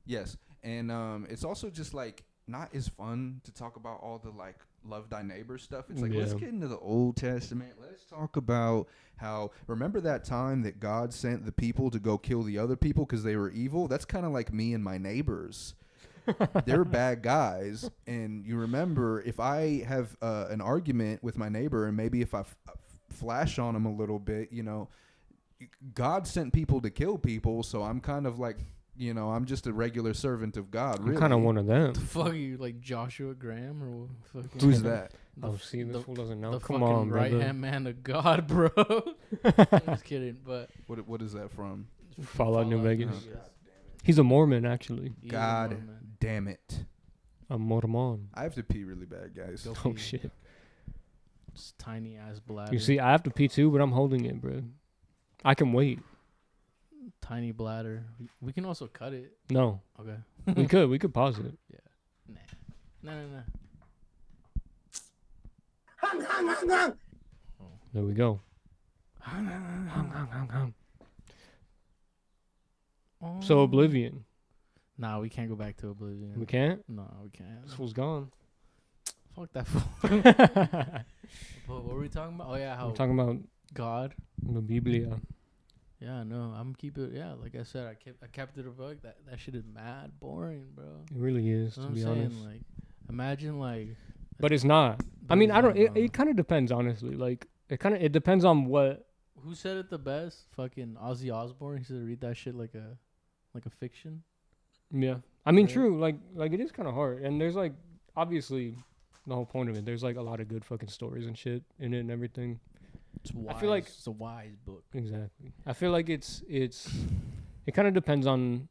Yes. And it's also just like not as fun to talk about all the like love thy neighbor stuff. It's like, let's get into the Old Testament. Let's talk about how, remember that time that God sent the people to go kill the other people because they were evil? That's kind of like me and my neighbors. They're bad guys. And you remember, if I have an argument with my neighbor and maybe if I flash on him a little bit, you know, God sent people to kill people. So I'm kind of like, you know, I'm just a regular servant of God. I'm really. kind of one of them. The fuck are you, like Joshua Graham or what? Fucking Who's that? Oh, see, this fool doesn't know. The Come fucking on, brother. right hand man of God, bro. I'm just kidding, but What is that from? Fallout New Vegas. God He's a Mormon, actually. He's a God Mormon. damn it. A Mormon. I have to pee really bad, guys. Go Oh, pee. shit. Just tiny ass bladder. You see, I have to pee too, but I'm holding it, bro. I can wait. Tiny bladder. We can also cut it. No. Okay. We could pause it. Nah. No. There we go. So Oblivion. Nah, we can't go back to Oblivion. We can't? No, we can't. This fool's gone. Fuck that fool. But what were we talking about? Oh yeah, how We're talking about God. the Biblia. Yeah, no, I'm keeping. Yeah, like I said, I kept it a bug. That shit is mad boring, bro. It really is, You know to what be I'm saying? honest. Like, imagine like. But it's not. but I mean, it's I don't. not, It kind of depends, honestly. Like, it depends on what. Who said it the best? Fucking Ozzy Osbourne. He said read that shit like a fiction. Yeah. I mean, Right. true. Like it is kind of hard, and there's like obviously the whole point of it. There's like a lot of good fucking stories and shit in it and everything. It's wise. I feel like it's a wise book. Exactly. I feel like it kind of depends on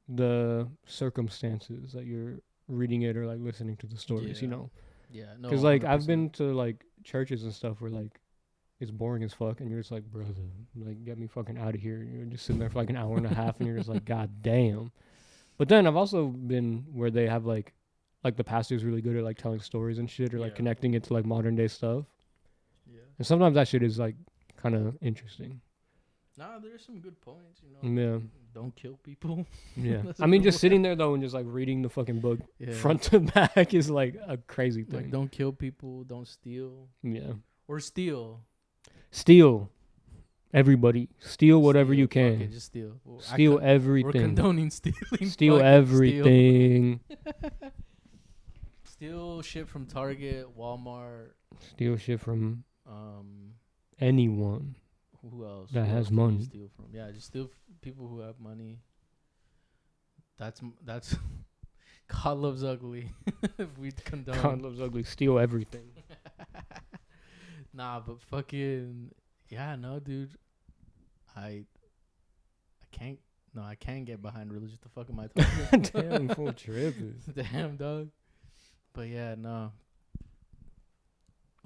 the circumstances that you're reading it or like listening to the stories, you Yeah. know. Yeah, no. Because like I've 100%. been to like churches and stuff where like it's boring as fuck, and you're just like, brother, like get me fucking out of here. You're just sitting there for like an hour and a half, and you're just like, god damn. But then I've also been where they have like the pastor's really good at like telling stories and shit, or like Yeah. connecting it to like modern day stuff. Yeah. And sometimes that shit is like kind of interesting. Nah, there's some good points. You know. Yeah. Don't kill people. Yeah. That's I mean, a just good sitting there though and just like reading the fucking book Yeah. front to back is like a crazy thing. Like, don't kill people. Don't steal. Yeah. Or steal. Steal. Everybody. Steal whatever Steal. you Fuck can. it, just steal. Well, Steal We're everything. condoning stealing. Steal Fuck it, everything. Steal shit from Target, Walmart. Steal shit from Um, anyone. who else? That Who has else can you money. Steal from? Yeah, just steal people who have money. That's God loves ugly. If we condone. God loves ugly. Steal everything. Nah, but fucking yeah, no, dude. I can't. No, I can't get behind religion. The fuck am I talking? Damn, full tripping. Damn, dog. But yeah, no.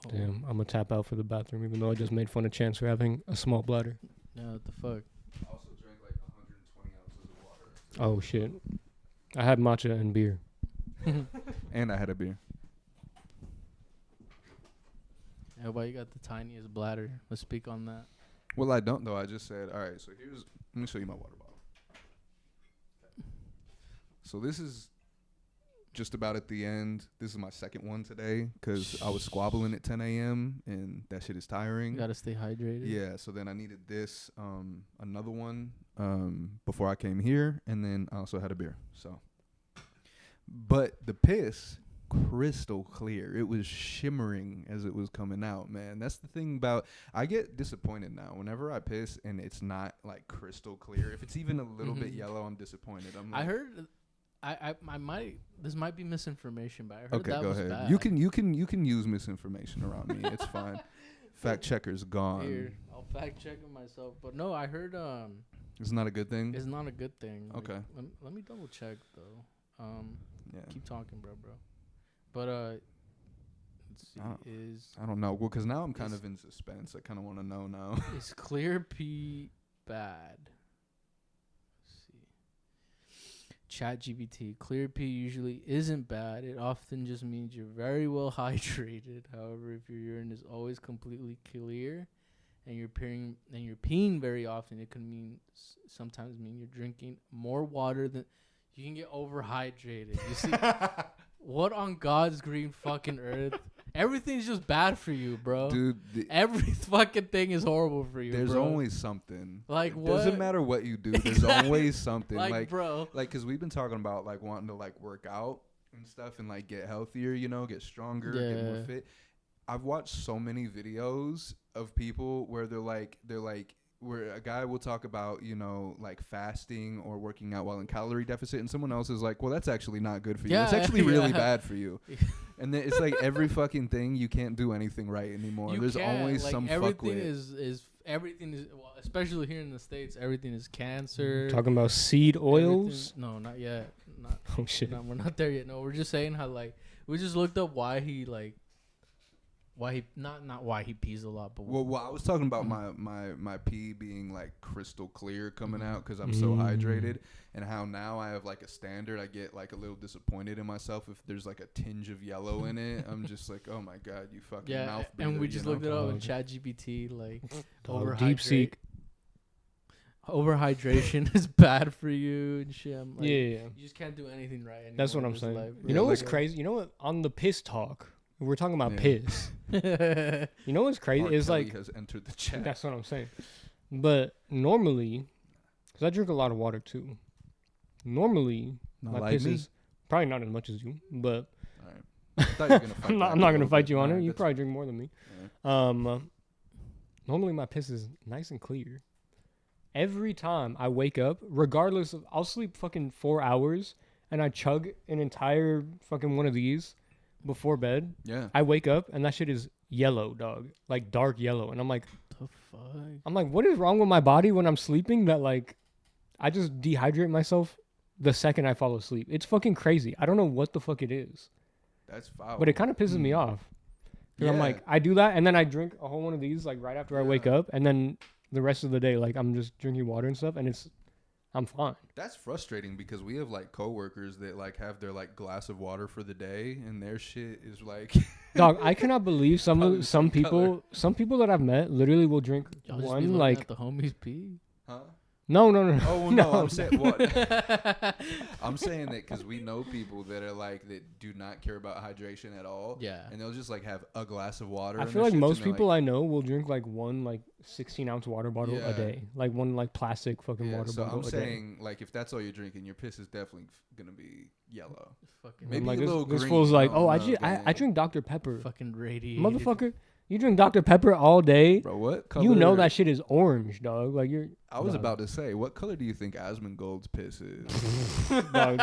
Oh, Damn, I'm gonna tap out for the bathroom, even though I just made fun of Chance for having a small bladder. no, what the fuck? I also drank like 120 ounces of water. Oh shit. I had matcha and beer. And I had a beer. Everybody got the tiniest bladder. Let's speak on that. Well, I don't though. I just said, all right. So let me show you my water bottle. So this is just about at the end. This is my second one today because I was squabbling at 10 a.m. and that shit is tiring. You gotta stay hydrated. Yeah, so then I needed this, another one, before I came here, and then I also had a beer. So, but the piss, crystal clear. It was shimmering as it was coming out, man. That's the thing about, I get disappointed now whenever I piss and it's not like crystal clear. If it's even a little bit yellow, I'm disappointed. I'm like, I heard. I might. This might be misinformation, but I heard okay, that go was ahead. bad. You can use misinformation around me. It's fine. Fact checker's gone. Here, I'll fact check it myself. But no, I heard It's not a good thing. it's not a good thing. Like, Okay. Let me double check though. Yeah. Keep talking, bro. But let's see. I don't know. Well, because now I'm kind is- of in suspense. I kind of want to know now. Is clear pee bad? Let's see. ChatGPT. Clear pee usually isn't bad. It often just means you're very well hydrated. However, if your urine is always completely clear and you're peeing very often, it can sometimes mean you're drinking more water than you can get overhydrated. You see, what on God's green fucking earth? Everything's just bad for you, bro. Dude, every fucking thing is horrible for you. There's bro. always something. Like it what? Doesn't matter what you do. There's always something. Like bro. Like, cause we've been talking about like wanting to like work out and stuff and like get healthier, you know, get stronger, get more fit. I've watched so many videos of people where they're like where a guy will talk about, you know, like fasting or working out while in calorie deficit, and someone else is like, well, that's actually not good for you. It's actually really bad for you. And then it's like every fucking thing, you can't do anything right anymore. There's always like some everything everything is well, especially here in the States, everything is cancer. Talking about seed oils? No, not yet. Not, oh shit. No, we're not there yet. No, we're just saying how like we just looked up why he not why he pees a lot, but well, I was talking about my pee being like crystal clear coming out because I'm so hydrated, and how now I have like a standard. I get like a little disappointed in myself if there's like a tinge of yellow in it. I'm just like, oh my god, you fucking mouth breather. And we just looked it up in ChatGPT, like deep overhydration is bad for you and shit. I'm like, yeah. You just can't do anything right anymore. That's what I'm saying. Life, you know what's crazy? You know what? On the piss talk. We're talking about piss. You know what's crazy? It's like has entered the chat. That's what I'm saying. But normally, because I drink a lot of water too. Normally, not my like piss me. is probably not as much as you, but All right. I'm not gonna fight you on it. You probably drink more than me. Yeah. Normally my piss is nice and clear. Every time I wake up, regardless of, I'll sleep fucking 4 hours and I chug an entire fucking one of these before bed. Yeah. I wake up and that shit is yellow, dog. Like dark yellow. And I'm like, the fuck? I'm like, what is wrong with my body when I'm sleeping that like I just dehydrate myself the second I fall asleep? It's fucking crazy. I don't know what the fuck it is. That's foul. But it kind of pisses me off. Yeah. I'm like, I do that and then I drink a whole one of these like right after I wake up, and then the rest of the day like I'm just drinking water and stuff, and I'm fine. That's frustrating because we have like coworkers that like have their like glass of water for the day, and their shit is like dog, I cannot believe some people that I've met literally will drink one like at the homies pee. Huh? No. Oh no, I'm saying what? I'm saying that because we know people that are like that do not care about hydration at all. Yeah, and they'll just like have a glass of water. I feel like most people I know will drink like one like 16-ounce water bottle a day, like one like plastic fucking water bottle. So I'm saying like if that's all you're drinking, your piss is definitely gonna be yellow. Maybe like, a little green. This fool's like, oh, I drink Dr. Pepper. Fucking radiated. Motherfucker. You drink Dr. Pepper all day, bro. What color? You know that shit is orange, dog. Like you're. I was about to say, what color do you think Asmongold's piss is? Dog.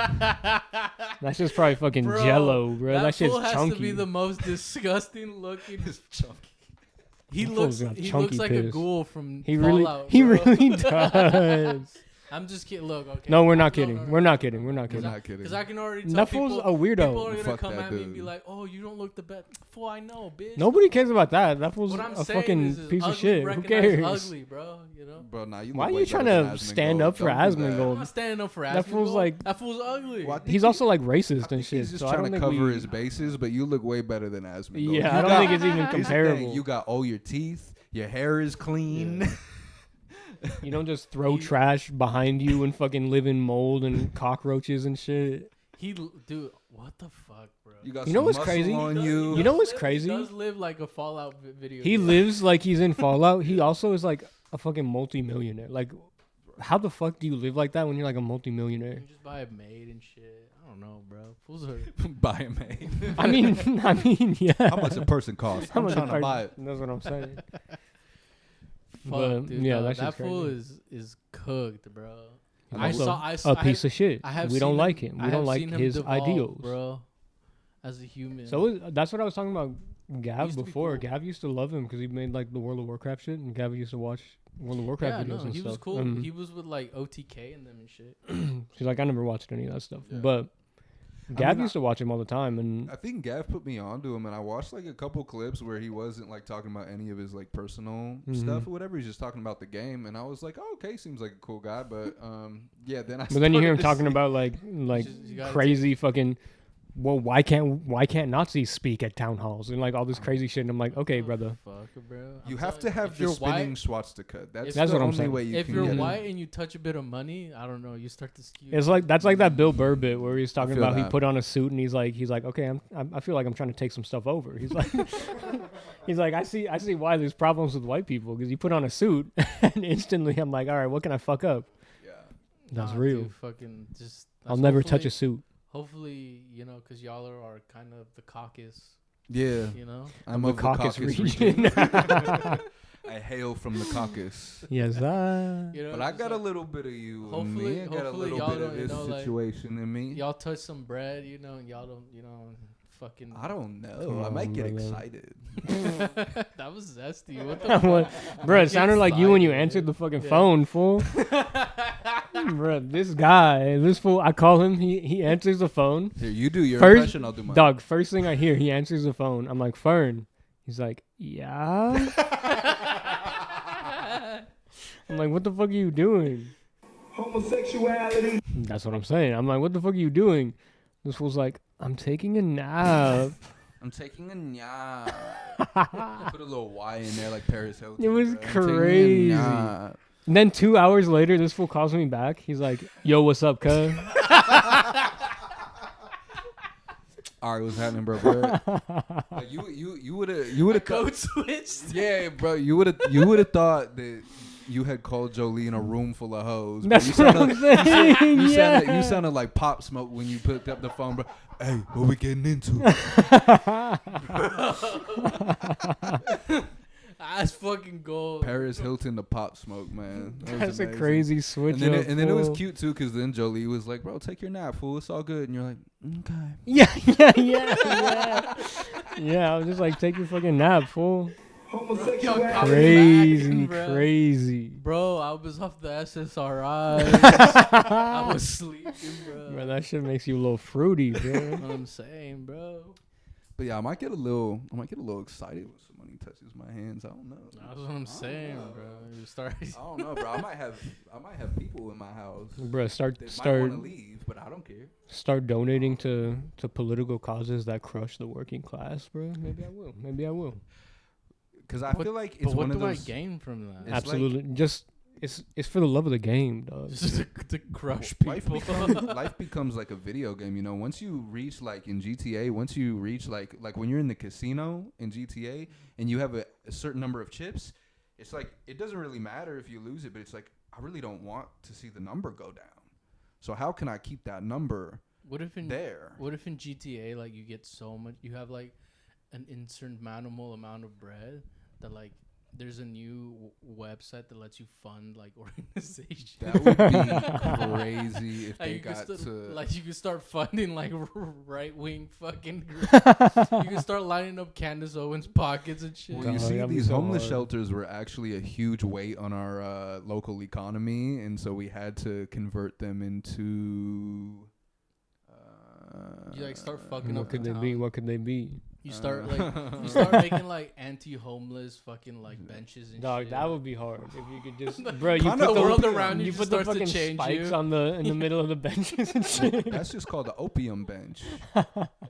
That's just probably fucking Jello, bro. That shit's chunky. Has to be the most disgusting looking. Chunky. He looks like a ghoul from Fallout. He really does. I'm just kidding. Look, okay. No, we're not kidding. We're not kidding. Because I can already tell that fool's a weirdo. People are gonna come at me and be like, "Oh, you don't look the best." Fool, I know, bitch. Nobody cares about that. That fool's a fucking piece of shit. Who cares? Ugly, bro. You know. Bro, now you. Why are you trying to stand up for Asmongold? I'm not standing up for Asmongold. That fool's ugly. Well, he's also like racist and shit. He's just trying to cover his bases, but you look way better than Asmongold. Yeah, I don't think it's even comparable. You got all your teeth. Your hair is clean. Yeah. You don't just throw trash behind you and fucking live in mold and cockroaches and shit. Dude, what the fuck, bro? You know what's crazy? You know what's crazy? He does live like a Fallout video. He lives like he's in Fallout. He also is like a fucking multi-millionaire. Like, how the fuck do you live like that when you're like a multi-millionaire? You just buy a maid and shit. I don't know, bro. Fools are buy a maid. I mean, yeah. How much a person costs? I'm trying to buy it. That's what I'm saying. Fuck, dude, yeah, that fool is cooked, bro. I saw a piece of shit. We don't like him. We don't like his ideals, bro. As a human. So that's what I was talking about Gav before. Cool. Gav used to love him because he made like the World of Warcraft shit, and Gav used to watch World of Warcraft videos and stuff. He was cool. He was with like OTK and them and shit. She's like, I never watched any of that stuff, but Gab used to watch him all the time, and I think Gav put me onto him, and I watched like a couple clips where he wasn't like talking about any of his like personal stuff or whatever. He's just talking about the game, and I was like, oh, okay, seems like a cool guy, but yeah. Then you hear him talking about like crazy fucking. Well, why can't Nazis speak at town halls and like all this crazy shit? And I'm like, okay, brother. Fuck, bro. You have to have the spinning swastika. That's what the I'm only saying. way you if can you're get it. white and you touch a bit of money, I don't know, you start to skew. It's like that's like that Bill Burr bit where he's talking feel about he that. put on a suit and he's like, okay, I feel like I'm trying to take some stuff over. He's like, I see why there's problems with white people because you put on a suit and instantly I'm like, all right, what can I fuck up? Yeah. That's real. Dude, fucking just. I'll never touch a suit. Hopefully, because y'all are kind of the caucus. Yeah. I'm of the Caucasus region. I hail from the Caucasus. Yes, but I got a little bit of you. Hopefully, in me. I got a little bit of this situation in me. Y'all touch some bread, and y'all don't, fucking. I don't know. I might get excited. That was zesty. What the fuck? Bro, it sounded like you when you answered the fucking phone, fool. Bro, this fool, I call him, he answers the phone. Here, you do your first, impression, I'll do mine. Dog, first thing I hear, he answers the phone. I'm like, Fern. He's like, yeah? I'm like, what the fuck are you doing? Homosexuality. That's what I'm saying. I'm like, what the fuck are you doing? This fool's like, I'm taking a nap. I'm taking a nap. Put a little Y in there like Paris Hilton. It was bro. crazy. And then 2 hours later, this fool calls me back. He's like, yo, what's up, cuz? All right, what's happening, bro? Like you would have code switched. Yeah, bro. You would have thought that you had called Jolie in a room full of hoes. That's what I'm saying. You sounded like Pop Smoke when you picked up the phone, bro. Hey, what we getting into? That's fucking gold. Paris Hilton to Pop Smoke, man. That's a crazy switch. And then it was cute too, because then Jolie was like, "Bro, take your nap, fool. It's all good." And you're like, "Okay." Yeah. Yeah, I was just like, take your fucking nap, fool. Crazy. Bro, I was off the SSRI. I was sleeping, bro. That shit makes you a little fruity, bro. That's what I'm saying, bro. But yeah, I might get a little excited when somebody touches my hands. I don't know. That's what I'm saying, bro. You start. I don't know, bro. I might have people in my house. Bro, start might want to leave, but I don't care. Start donating to political causes that crush the working class, bro. Maybe I will. Because I feel like it's one of those. What do I gain from that? Absolutely, just it's for the love of the game, dog. Just to crush people. Life becomes like a video game, Once you reach like in GTA, once you reach like when you're in the casino in GTA and you have a certain number of chips, it's like it doesn't really matter if you lose it, but it's like I really don't want to see the number go down. So how can I keep that number there? What if in GTA like you get so much, you have like an insurmountable amount of bread that like there's a new website that lets you fund like organizations. That would be crazy if they got to like you could start funding like right wing fucking groups. You can start lining up Candace Owens pockets and shit. Well, you see, these homeless shelters were actually a huge weight on our local economy, and so we had to convert them into. You like start fucking up. What could they be? You start making like anti-homeless fucking like benches and dog, shit. that would be hard if you could just bro. You put the world around you put the fucking spikes in the middle of the benches and shit. That's just called the opium bench.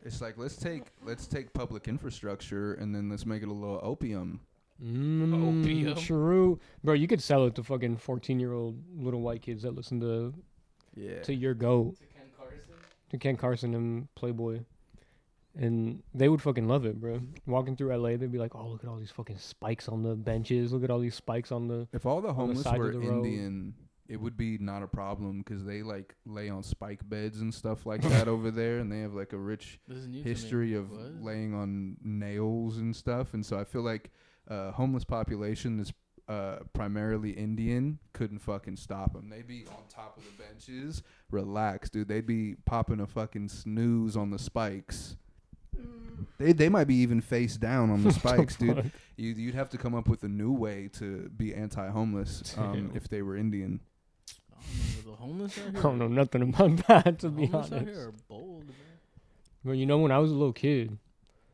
It's like let's take public infrastructure and then let's make it a little opium. Opium. True, bro. You could sell it to fucking 14-year-old little white kids that listen to your goat. To Ken Carson and Playboy. And they would fucking love it, bro. Walking through LA, they'd be like, "Oh, look at all these fucking spikes on the benches. Look at all these spikes on the." If all the homeless were Indian, it would be not a problem because they like lay on spike beds and stuff like that over there, and they have like a rich history of laying on nails and stuff. And so I feel like homeless population is primarily Indian couldn't fucking stop them. They'd be on top of the benches, relax, dude. They'd be popping a fucking snooze on the spikes. They might be even face down on the spikes, dude. You'd have to come up with a new way to be anti-homeless if they were Indian. I don't know, the homeless out here. I don't know nothing about that, to be honest. Homeless out here are bold, man. Well, you know, when I was a little kid,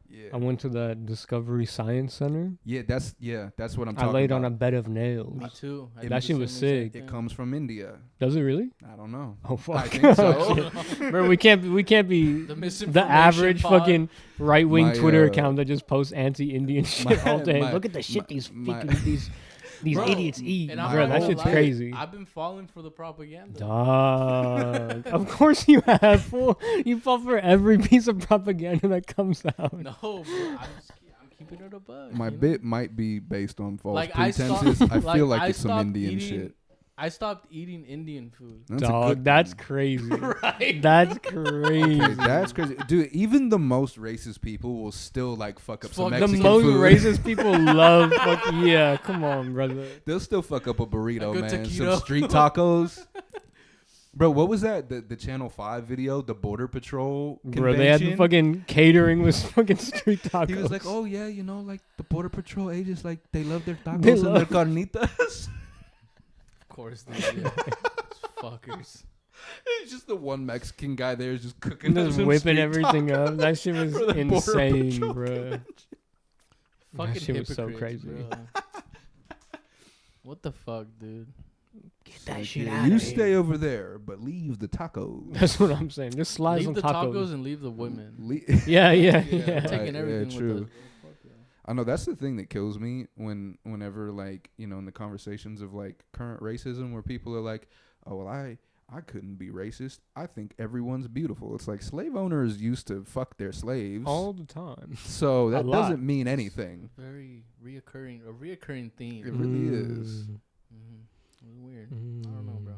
Yeah. I went to that Discovery Science Center. That's what I'm I talking laid about. on a bed of nails. Me too. I That did the shit was same exact sick. It thing. comes from India. Does it really? I don't know. Oh fuck! I think so. Bro, we can't be The the misinformation average pod. fucking right wing My, Twitter uh, account that just posts anti-Indian shit all day. my- Look at the shit these Bro, idiots eat, And I'm bro. not That gonna shit's lie, crazy. I've been falling for the propaganda. Dog. Of course you have. Fool. You fall for every piece of propaganda that comes out. No, bro. I'm keeping it a bug. My you know? bit might be based on false Like, I pretenses. stopped- I feel like, like I it's some stopped Indian eating- shit. I stopped eating Indian food. That's a Dog, good that's thing. crazy. Right? That's crazy. Okay, that's crazy, dude. Even the most racist people will still like fuck up some Fuck The Mexican most food. racist people love yeah, come on, brother. They'll still fuck up a burrito, A good man. taquito. Some street tacos. Bro, what was that? The Channel 5 video, the Border Patrol convention? Bro, they had the fucking catering with fucking street tacos. He was like, "Oh yeah, you know, like the Border Patrol agents, like they love their tacos They and their love- carnitas." Of course they do. Those fuckers. It's just the one Mexican guy there is just cooking, just some whipping street everything tacos. up. That shit was for the Border insane, Patrol bro. Fucking That shit was so hypocrites, crazy. bro. What the fuck, dude? Get that Like, shit yeah, out you of stay here. over there, but leave the tacos. That's what I'm saying. Just slide Leave some the tacos. tacos and leave the women. Yeah, yeah, We're yeah. Right, taking yeah, everything true. with us. Bro. Fuck yeah. I know that's the thing that kills me whenever like, you know, in the conversations of like current racism where people are like, "Oh, well, I couldn't be racist. I think everyone's beautiful." It's like slave owners used to fuck their slaves. All the time. So that A lot. doesn't mean anything. Very reoccurring theme. It really is. Mm-hmm. It was weird. I don't know, bro.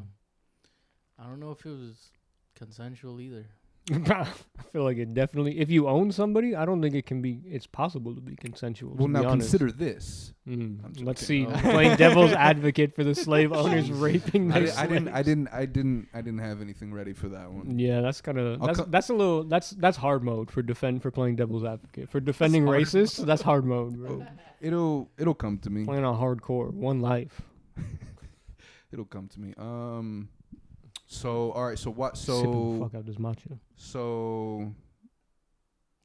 I don't know if it was consensual either. I feel like it definitely. If you own somebody, I don't think it can be. It's possible to be consensual. Well, to now be honest. consider this. Mm. I'm just Let's see. kidding. Oh. Playing devil's advocate for the slave owners raping I their didn't have anything ready for that one. Yeah, that's kind of I'll that's a little that's hard mode for playing devil's advocate for defending hard racists. That's hard mode, bro. It'll come to me. Playing on hardcore, one life. It'll come to me. So all right. So what? Sipping the So fuck out this matcha. so.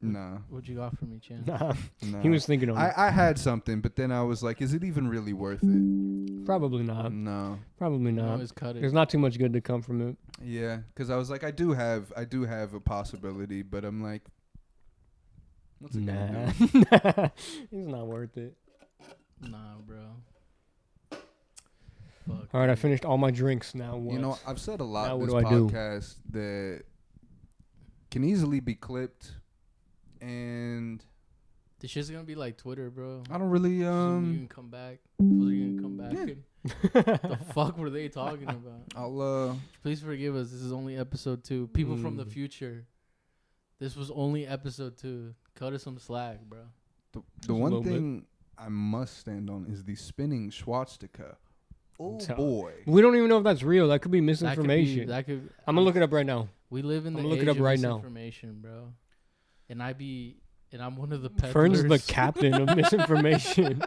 Nah. What'd you got for me, Chan? Nah, Nah. he was thinking on it. I had something, but then I was like, is it even really worth it? Probably not. No. Probably No, not. it's cut There's it. not too much good to come from it. Yeah, because I was like, I do have a possibility, but I'm like, what's it gonna do? Nah, it's not worth it. Nah, bro. Fuck. All right, I finished all my drinks now. What? You know, I've said a lot Now in what this do I do? podcast that can easily be clipped, and This shit's gonna be like Twitter, bro. I don't really You can come back. Fools are gonna come back. And the fuck were they talking about? I'll Please forgive us. This is only episode 2. People from the Mm. future. This was only episode 2. Cut us some slack, bro. the Just a one little bit. thing I must stand on is the spinning swastika. Oh So- boy. We don't even know if that's real. That could be That could be. misinformation. That could. I'm gonna look it up right now. We live in the I'm gonna look age it up of right now. misinformation, bro. And I'm one of the peddlers. Fern's the captain of misinformation.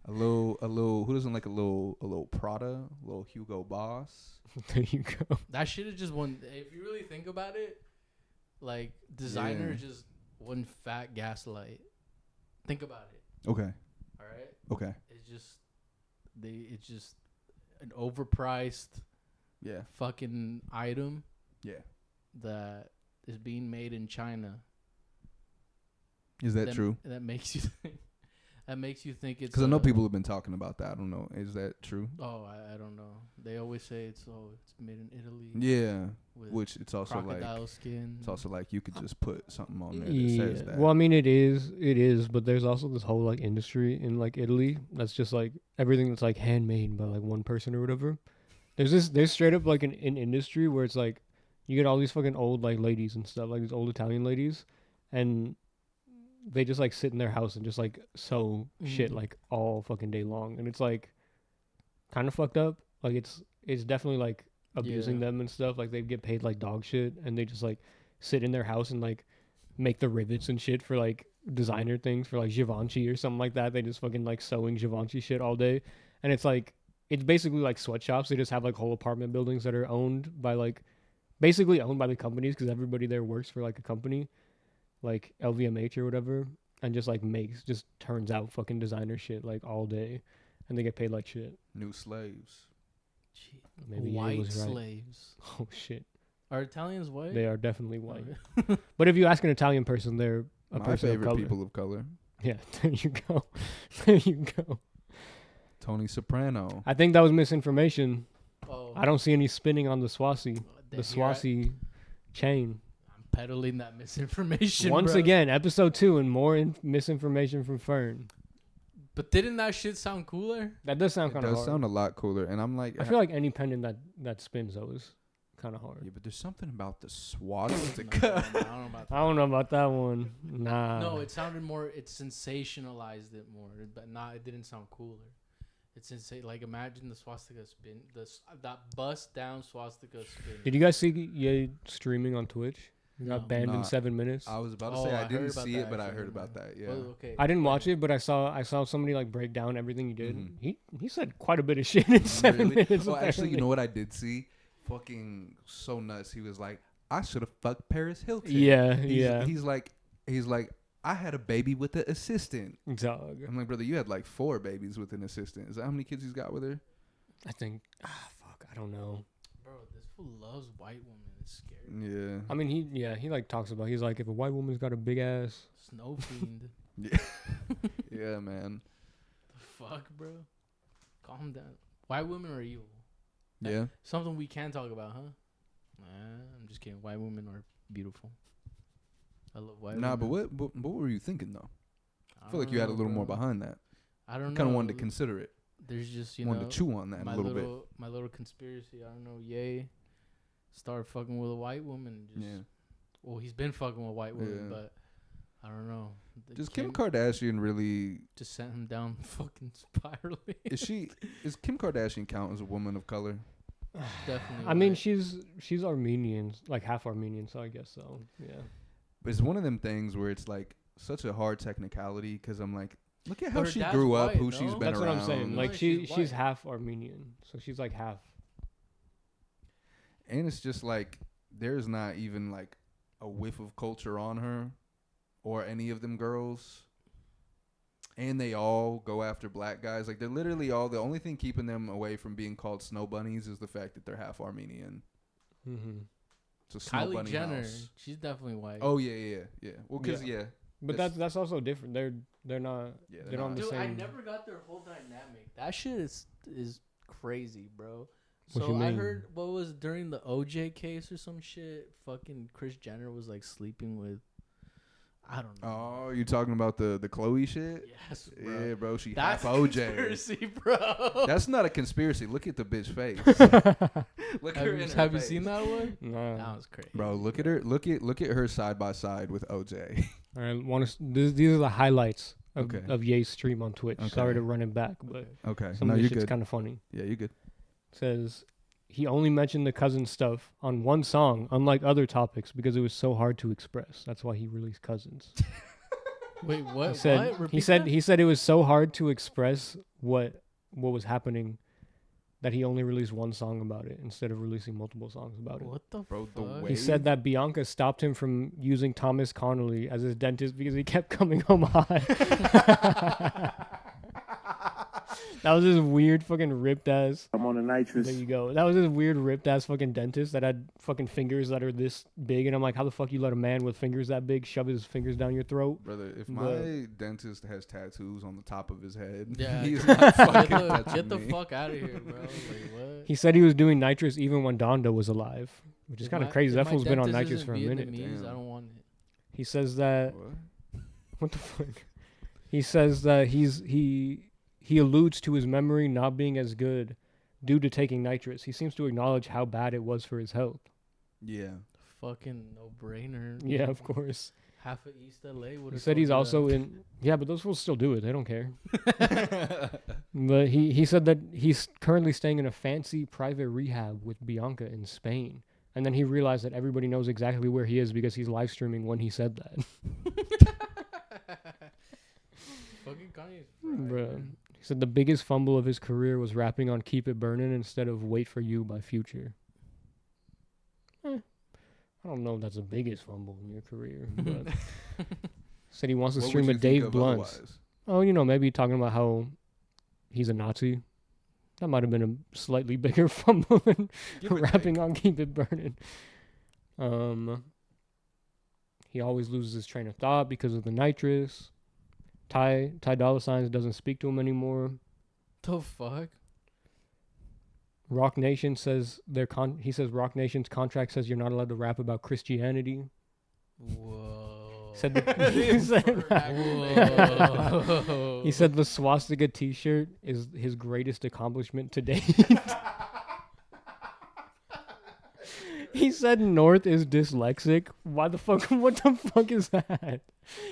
A little. Who doesn't like a little Prada, a little Hugo Boss? There you go. That shit is just one. If you really think about it, like designer is just one fat gaslight. Think about it. Okay. All right. Okay. It's just an overpriced Yeah. fucking item Yeah. that is being made in China. Is that true? That makes you think. That makes you think it's. Because I know people have been talking about that. I don't know. Is that true? Oh, I don't know. They always say it's made in Italy. Yeah. With Which it's also like crocodile skin. it's also like you could just put something on there that Yeah. says that. Well, I mean, it is, but there's also this whole like industry in like Italy that's just like everything that's like handmade by like one person or whatever. There's straight up like an industry where it's like you get all these fucking old like ladies and stuff, like these old Italian ladies, and they just like sit in their house and just like sew shit Mhm. like all fucking day long, and it's like kind of fucked up. Like it's definitely like abusing Yeah. them and stuff. Like they get paid like dog shit, and they just like sit in their house and like make the rivets and shit for like designer things for like Givenchy or something like that. They just fucking like sewing Givenchy shit all day, and it's like it's basically like sweatshops. They just have like whole apartment buildings that are owned by like basically owned by the companies because everybody there works for like a company. like LVMH or whatever, and just like turns out fucking designer shit like all day, and they get paid like shit. New slaves. Gee, Maybe Ye white was right. slaves. Oh shit, Are Italians white? they are definitely white. Okay. But if you ask an Italian person, they're a My person of favorite color. people of color. Yeah, there you go. There you go. Tony Soprano. I think that was misinformation. Oh, I don't see any spinning on the Swazi, then the here Swazi chain. I'm peddling that misinformation. Once bro. again, episode 2 and more misinformation from Fern. But didn't that shit sound cooler? That does sound It kind of does hard. sound a lot cooler, and I'm like, I feel like any pendant that spins though is kind of hard. yeah, but there's something about the No, swastika. I don't know about that. I don't know about that one. Nah. No, it sounded more. It sensationalized it more, but not. It didn't sound cooler. It's like imagine the swastika spin, that bust down swastika spin. Did you guys see Ye streaming on Twitch? He got No. banned in Nah. 7 minutes. I was about to Oh, say I I heard didn't about see that it, but I actually. heard about that. Yeah. Well, okay. I didn't watch it, but I saw somebody like break down everything he did. Mhm. He said quite a bit of shit in 7 Really? minutes. Oh, actually, you apparently. know what I did see? Fucking so nuts. He was like, I should have fucked Paris Hilton. Yeah, He's, yeah. He's like, I had a baby with an assistant. Dog. I'm like, brother, you had like 4 babies with an assistant. Is that how many kids he's got with her? I think. Fuck. I don't know. Bro, this fool loves white women. It's scary. Yeah. I mean, he like talks about. He's like, if a white woman's got a big ass. Snow fiend. Yeah, man. The fuck, bro? Calm down. White women are evil. Yeah. Something we can talk about, huh? I'm just kidding. White women are beautiful. I love white Nah, women. but what were you thinking though? I feel don't like you had a know, little more bro. behind that. I don't know. Kind of wanted to consider it. There's just, Wanted to chew on that a my little bit. my little conspiracy. I don't know. Yay. Start fucking with a white woman. Just, Yeah. Well, he's been fucking with white women, Yeah. but I don't know. Does Kim Kardashian really? just sent him down fucking spiraling? Is Kim Kardashian count as a woman of color? Definitely. I mean, white. she's Armenian, like half Armenian, so I guess so. Yeah. But it's one of them things where it's like such a hard technicality because I'm like, look at how But her she dad's grew up, white, who no? she's been That's what around. I'm saying. No, Like she's she's white. half Armenian, so she's like half. And it's just like there's not even like a whiff of culture on her or any of them girls. And they all go after black guys. Like they're literally all, the only thing keeping them away from being called snow bunnies is the fact that they're half Armenian. Mm-hmm. It's a snow Kylie bunny Jenner. house. She's definitely white. Oh yeah. Well, cause yeah, But That's- that's also different. They're not. Yeah, they're not on the Dude, I same. never got their whole dynamic. That shit is crazy, bro. What So you I mean? heard what was during the OJ case or some shit. Fucking Kris Jenner was like sleeping with, I don't know. Oh, you talking about the Chloe shit? Yes, bro. Yeah, bro. She That's half a OJ. conspiracy, bro. That's not a conspiracy. Look at the bitch face. Look have her you, in her have you face. seen that one? Nah. That was crazy, Bro, look at her. Look at her side by side with OJ. All right, these are the highlights of Okay. of Ye's stream on Twitch. Okay. Sorry to run it back, but Okay, some no, of you're this shit's good. kind of funny. Yeah, you're good. Says he only mentioned the cousin stuff on one song, unlike other topics, because it was so hard to express. That's why he released Cousins. Wait, what? He said what? he Repeat said that? he said it was so hard to express what was happening that he only released one song about it instead of releasing multiple songs about it. What the Bro, the fuck? way- He said that Bianca stopped him from using Thomas Connolly as his dentist because he kept coming home high. That was this weird fucking ripped ass. I'm on the nitrous. There you go. That was this weird ripped ass fucking dentist that had fucking fingers that are this big, and I'm like, how the fuck you let a man with fingers that big shove his fingers down your throat? Brother, if But- my dentist has tattoos on the top of his head, Yeah, he's get not fucking touching get the me. fuck out of here, bro. Like, what? He said he was doing nitrous even when Donda was alive, which is If kind of my- crazy. if That my fool's been on dentist nitrous isn't for a minute. Vietnamese, I Damn. don't want it. He says that. What? What the fuck? He says that he alludes to his memory not being as good due to taking nitrous. He seems to acknowledge how bad it was for his health. Yeah. Fucking no brainer. Yeah, of course. Half of East LA would. He said he's also in. Yeah, but those fools still do it. They don't care. But he said that he's currently staying in a fancy private rehab with Bianca in Spain. And then he realized that everybody knows exactly where he is because he's live streaming when he said that. Fucking Kanye's Bruh. He said the biggest fumble of his career was rapping on Keep It Burnin' instead of Wait For You by Future. I don't know if that's the biggest fumble in your career, but said he wants to What stream would a you think Dave of Blunt's. otherwise? Oh, maybe talking about how he's a Nazi. That might have been a slightly bigger fumble than Give or rapping take. on Keep It Burning. He always loses his train of thought because of the nitrous. Ty Dolla $igns doesn't speak to him anymore. The fuck? Rock Nation says he says Rock Nation's contract says you're not allowed to rap about Christianity. Whoa. Said Whoa. he said the swastika T-shirt is his greatest accomplishment to date. He said North is dyslexic. Why the fuck? What the fuck is that?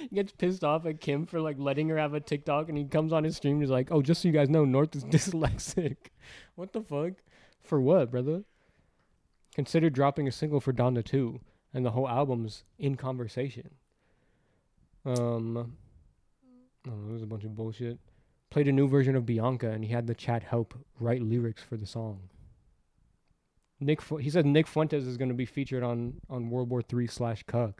He gets pissed off at Kim for like letting her have a TikTok, and he comes on his stream and he's like, "Oh, just so you guys know, North is dyslexic." What the fuck? For what, brother? Consider dropping a single for Donda 2, and the whole album's in conversation. Oh, there's a bunch of bullshit. Played a new version of Bianca, and he had the chat help write lyrics for the song. He said Nick Fuentes is going to be featured on World War III /Cuck.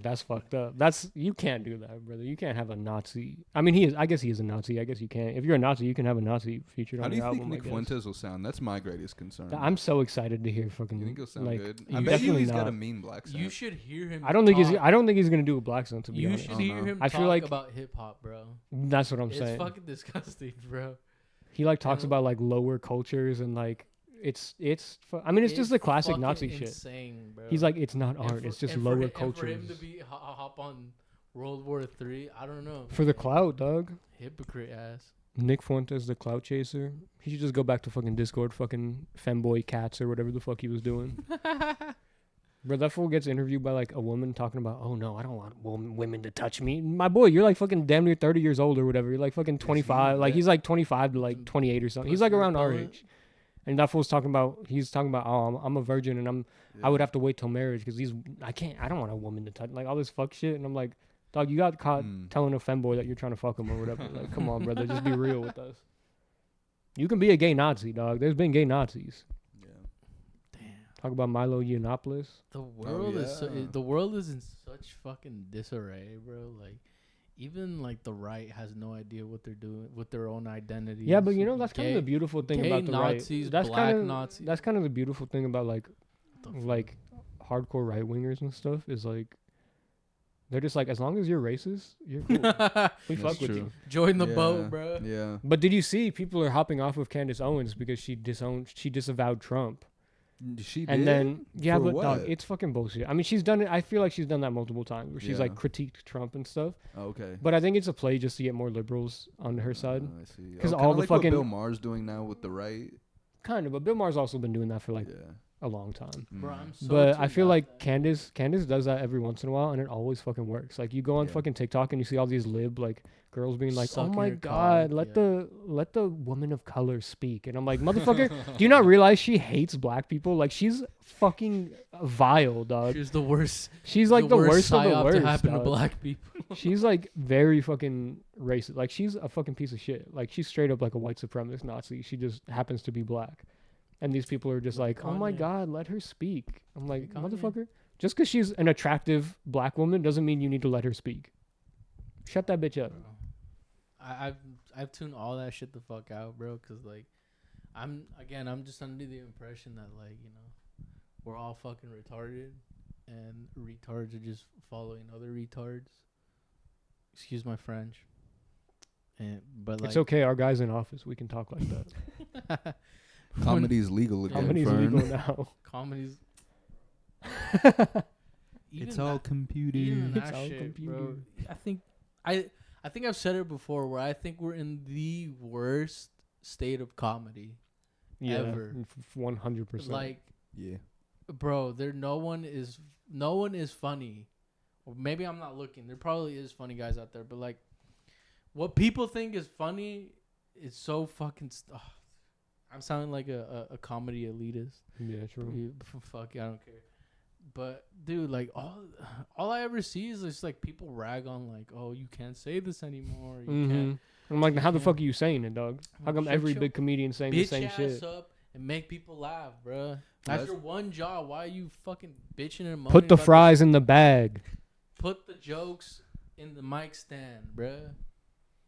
That's fucked up. You can't do that, brother. You can't have a Nazi. I mean, I guess he is a Nazi. I guess you can. If you're a Nazi, you can have a Nazi featured How on do your you think album. Nick Fuentes will sound? That's my greatest concern. I'm so excited to hear fucking. You think he'll sound like, good? you I bet you definitely he's got not. a mean black accent. You should hear him. I don't think talk. I don't think he's gonna do a black accent. To be You honest, should hear him I talk feel like about hip hop, bro. that's what I'm It's saying. fucking disgusting, bro. He like talks And- about like lower cultures and like it's I mean it's just the classic fucking Nazi shit. insane, bro. He's like it's not And art. for- It's just and lower for him cultures. to be hop on World War III, I don't know. For the clout, dog. Hypocrite ass. Nick Fuentes, the clout chaser. He should just go back to fucking Discord, fucking femboy cats or whatever the fuck he was doing. Bro, that fool gets interviewed by like a woman talking about, oh no, I don't want women to touch me. My boy, you're like fucking damn near 30 years old or whatever. You're like fucking 25. Like he's like 25 to like 28 or something. He's like around our age. And that fool's talking about, oh, I'm a virgin and I would have to wait till marriage because I don't want a woman to touch, like all this fuck shit. And I'm like, dog, you got caught telling a femboy that you're trying to fuck him or whatever. Like, come on, brother, just be real with us. You can be a gay Nazi, dog. There's been gay Nazis. Talk about Milo Yiannopoulos. The world the world is in such fucking disarray, bro. Like, even like the right has no idea what they're doing with their own identity. Yeah, but that's kind of the beautiful thing about the Nazis, right. That's black kind of Nazis. That's kind of the beautiful thing about like hardcore right wingers and stuff is like they're just like, as long as you're racist, you're cool. We fuck with you. Join the boat, bro. Yeah. But did you see people are hopping off of Candace Owens because she disavowed Trump? She and did? then For but dog, what? it's fucking bullshit. I mean, she's done it. I feel like she's done that multiple times where she's like critiqued Trump and stuff. Oh, okay. But I think it's a play just to get more liberals on her side. I see. Because Kinda all the like fucking what Bill Maher's doing now with the right. kind of, but Bill Maher's also been doing that for like a long time. Bro, I'm so But I tuned feel out like that. Candace does that every once in a while, and it always fucking works. Like you go on fucking TikTok and you see all these lib like girls being like, Sucking "Oh my her god, cock, let the woman of color speak," and I'm like, "Motherfucker, do you not realize she hates black people? Like she's fucking vile, dog. She's the worst. She's like the worst of the psyop worst. to happen to dog. black people. She's like very fucking racist. Like she's a fucking piece of shit. Like she's straight up like a white supremacist Nazi. She just happens to be black. And these people are just like, oh my God, let her speak. I'm like, motherfucker, just because she's an attractive black woman doesn't mean you need to let her speak. Shut that bitch up. I've tuned all that shit the fuck out, bro. Cause like, I'm just under the impression that like, you know, we're all fucking retarded, and retards are just following other retards. Excuse my French. But like, it's okay. Our guy's in office. We can talk like that. Comedy's legal again. Comedy's Fern. legal now. Comedy's. It's all computed. Even It's that all shit, bro. computed. I think I've said it before, where I think we're in the worst state of comedy ever. 100%. Like, Yeah. bro, no one is funny. Or maybe I'm not looking. There probably is funny guys out there, but like, what people think is funny is so fucking. I'm sounding like a comedy elitist. Yeah, true. Fuck, I don't care. But dude, like all I ever see is just like people rag on like, oh, you can't say this anymore. You can't. I'm like, how the Yeah. fuck are you saying it, dog? How come Shut every your big comedian saying the Bitch same ass shit? up and make people laugh, bruh. That's- That's your one job. Why are you fucking bitching and moaning? Put the about fries this? in the bag. Put the jokes in the mic stand, bruh.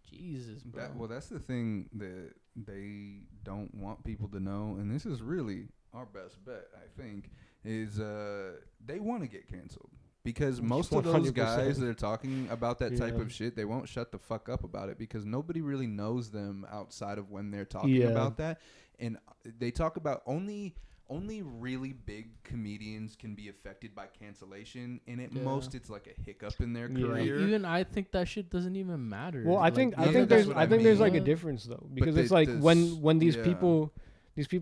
Jesus, bro. That's the thing that they don't want people to know, and this is really our best bet, I think, is they want to get canceled. Because most of those 100%. guys that are talking about that type Yeah. of shit, they won't shut the fuck up about it because nobody really knows them outside of when they're talking Yeah. about that. And they talk about only really big comedians can be affected by cancellation, and at Yeah. most it's like a hiccup in their Yeah. career. Even I think that shit doesn't even matter. Well, I Like, think yeah, there's that's what I there's like a mean. difference though, because they- it's like this- when these yeah. people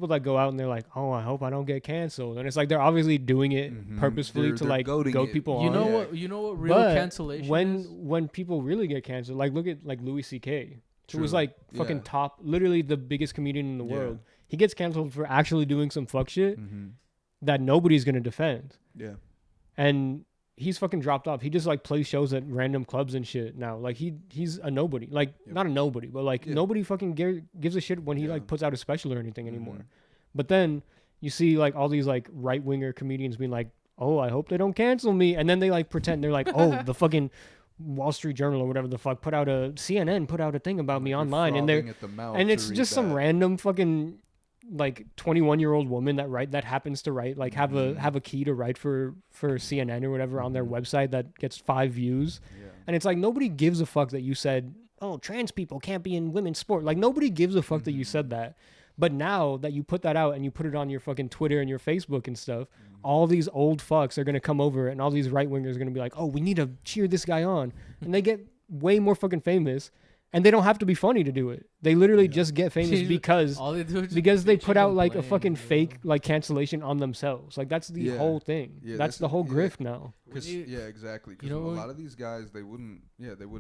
that go out and they're like, oh, I hope I don't get canceled, and it's like they're obviously doing it Mhm. purposefully They're to like goading goad it. people You on. know Yeah. what? You know what real But cancellation when is? when people really get canceled, like look at like Louis C.K., who was True. like fucking Yeah. top, literally the biggest comedian in the Yeah. world. He gets canceled for actually doing some fuck shit Mm-hmm. that nobody's gonna defend, Yeah. and he's fucking dropped off. He just like plays shows at random clubs and shit now. Like he's a nobody. Like Yep. not a nobody, but like Yeah. nobody fucking gives a shit when he Yeah. like puts out a special or anything anymore. Mhm. But then you see like all these like right winger comedians being like, "Oh, I hope they don't cancel me," and then they like pretend they're like, "Oh, the fucking Wall Street Journal or whatever the fuck put out a CNN put out a thing about me Like you're online," and they're frothing at the mouth and to it's read just some that. random fucking like 21-year-old woman that happens to write like have Mhm. a key to write for CNN or whatever on their Mhm. website that gets 5 views, Yeah. and it's like nobody gives a fuck that you said, oh, trans people can't be in women's sport. Like nobody gives a fuck that you Mhm. said that. But now that you put that out and you put it on your fucking Twitter and your Facebook and stuff, Mhm. all these old fucks are gonna come over and all these right wingers are gonna be like, oh, we need to cheer this guy on, and they get way more fucking famous. And they don't have to be funny to do it. They literally Yeah. just get famous Jesus. because All they do is just because they bitch put and out like a complain, fucking bro. fake like cancellation on themselves. Like that's the Yeah. whole thing. Yeah, that's that's the it. whole Yeah. grift now. Cause, When you- yeah, exactly. Because you know a what- lot of these guys, they wouldn't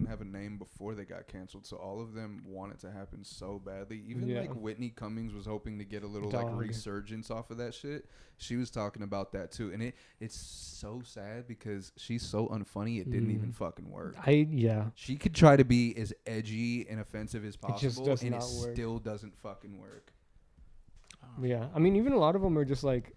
have a name before they got canceled. So all of them want it to happen so badly. Even Yeah. like Whitney Cummings was hoping to get a little Dog. like resurgence off of that shit. She was talking about that too, and it's so sad because she's so unfunny. It didn't even fucking work. Yeah. She could try to be as edgy and offensive as just possible, does and it not work. still doesn't fucking work. Yeah. I mean, even a lot of them are just like,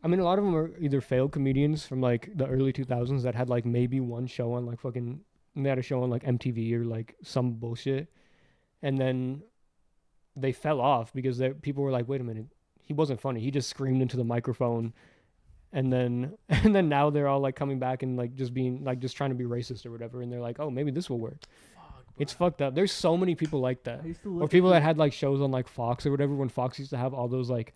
a lot of them are either failed comedians from like the early 2000s that had like maybe one show on like fucking, they had a show on like MTV or like some bullshit. And then they fell off because people were like, wait a minute, he wasn't funny. He just screamed into the microphone. And then now they're all like coming back and like just being like just trying to be racist or whatever. And they're like, oh, maybe this will work. Fuck, It's bro. fucked up. There's so many people like that. I used to Or look people at that had like shows on like Fox or whatever when Fox used to have all those like,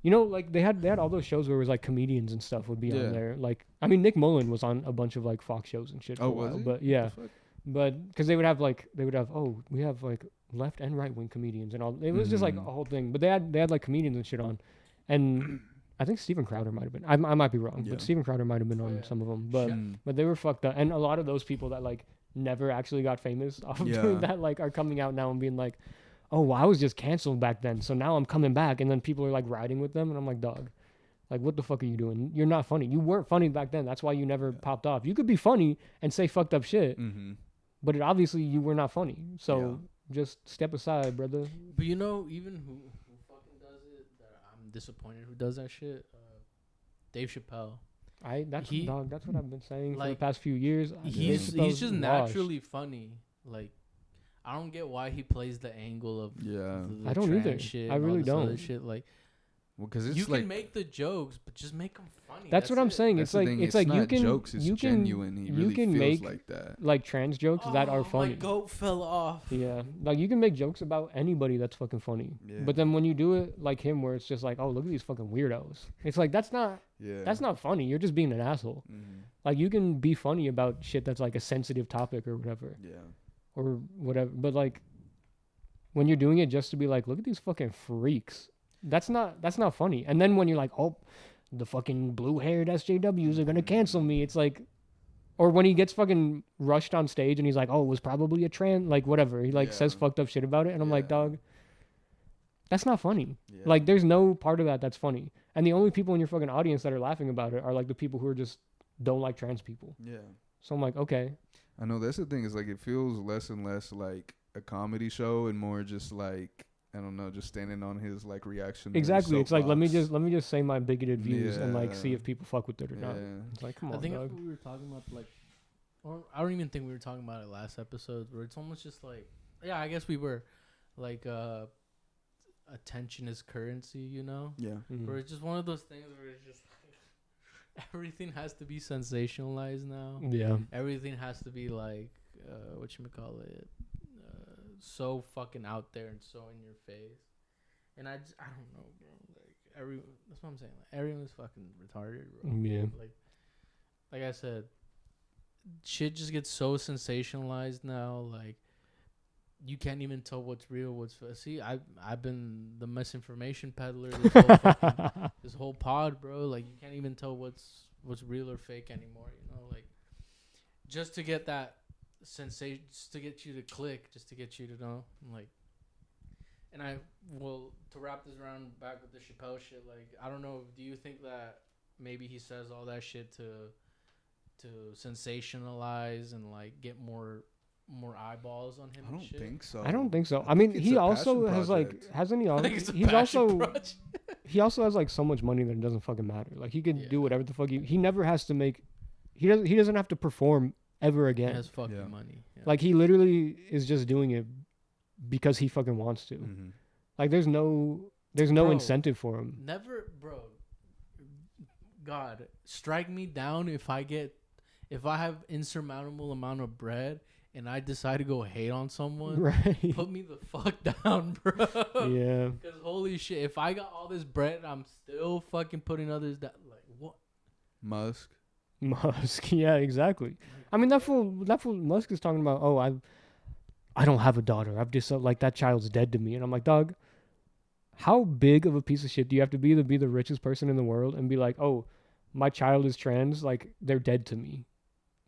you know, like they had all those shows where it was like comedians and stuff would be Yeah. on there. Like, I mean, Nick Mullen was on a bunch of like Fox shows and shit. For Oh, a while, was he? But yeah, The fuck? but because they would have oh, we have like left and right wing comedians and all. It was just like a Mhm. whole thing. But they had like comedians and shit on, and I think Steven Crowder might have been. I might be wrong, Yeah. but Steven Crowder might have been on yeah. some of them. But Mm. but they were fucked up, and a lot of those people that like never actually got famous off of Yeah. doing that like are coming out now and being like, oh, well, I was just canceled back then, so now I'm coming back, and then people are like riding with them, and I'm like, dog, like what the fuck are you doing? You're not funny. You weren't funny back then. That's why you never popped off. You could be funny and say fucked up shit, Mm-hmm. but obviously you were not funny. So just step aside, brother. But you know, even who fucking does it, that I'm disappointed who does that shit. Dave Chappelle. That's He- dog. That's what I've been saying for the like, past few years. He's Chappelle's just washed. naturally funny. Like, I don't get why he plays the angle of Yeah. the I don't trans either. Shit I and all really this other don't. Shit. Like, Well, because it's you like can make the jokes, but just make them funny. That's what I'm it. saying. that's It's the like thing, it's like you not can jokes. It's you can genuine. He you really can feels make like that. like trans jokes that are Oh, funny. my goat fell off. Yeah, like you can make jokes about anybody that's fucking funny. Yeah. But then when you do it like him, where it's just like, oh, look at these fucking weirdos. It's like that's not funny. You're just being an asshole. Mm-hmm. Like you can be funny about shit that's like a sensitive topic or whatever Yeah. or whatever. But like when you're doing it just to be like, look at these fucking freaks. That's not funny. And then when you're like, oh, the fucking blue-haired SJWs are gonna cancel me. It's like, or when he gets fucking rushed on stage and he's like, oh, it was probably a trans, like whatever. He like says Yeah. fucked up shit about it, and I'm like, Yeah. dog, that's not funny. Yeah. Like, there's no part of that that's funny. And the only people in your fucking audience that are laughing about it are like the people who are just don't like trans people. Yeah. So I'm like, okay, I know that's the thing is like it feels less and less like a comedy show and more just like I don't know, just standing on his like reaction. Exactly. It's like let me just say my bigoted views and like see Yeah. if people fuck with it or not. It's like, come I on, think dog. that's what we were talking about, like, or I don't even think we were talking about it last episode, where it's almost just like, yeah, I guess we were, like, attention is currency, you know? Yeah. Mhm. Where it's just one of those things where it's just everything has to be sensationalized now. Yeah. Everything has to be like, whatchamacallit, so fucking out there and so in your face. And I don't know, bro. Like, that's what I'm saying. Like, everyone's fucking retarded, bro. Yeah. Like I said, shit just gets so sensationalized now. Like, you can't even tell what's real, what's see. I've been the misinformation peddler this whole pod, bro. Like, you can't even tell what's real or fake anymore. You know, like, just to get that sensation, just to get you to click, just to get you to know, like. And to wrap this around back with the Chappelle shit, like, I don't know, do you think that maybe he says all that shit to sensationalize and like get more eyeballs on him? I don't think so. I don't think so. I think mean, it's he a also passion has like, project. hasn't he? I think it's a He's passion also project. he also has like so much money that it doesn't fucking matter. Like, he can Yeah. do whatever the fuck he never has to make. He doesn't have to perform ever He again. has fucking Yeah. money. Yeah. Like, he literally is just doing it because he fucking wants to. Mm-hmm. Like, there's no Bro. incentive for him. Never, bro. God, strike me down if I have insurmountable amount of bread and I decide to go hate on someone. Right. Put me the fuck down, bro. Yeah. Because holy shit, if I got all this bread, I'm still fucking putting others down. Like, what? Musk. Musk. Yeah, exactly. I mean, that fool Musk is talking about, oh, I don't have a daughter. I've just, like, that child's dead to me. And I'm like, dog, how big of a piece of shit do you have to be the richest person in the world and be like, oh, my child is trans, like, they're dead to me?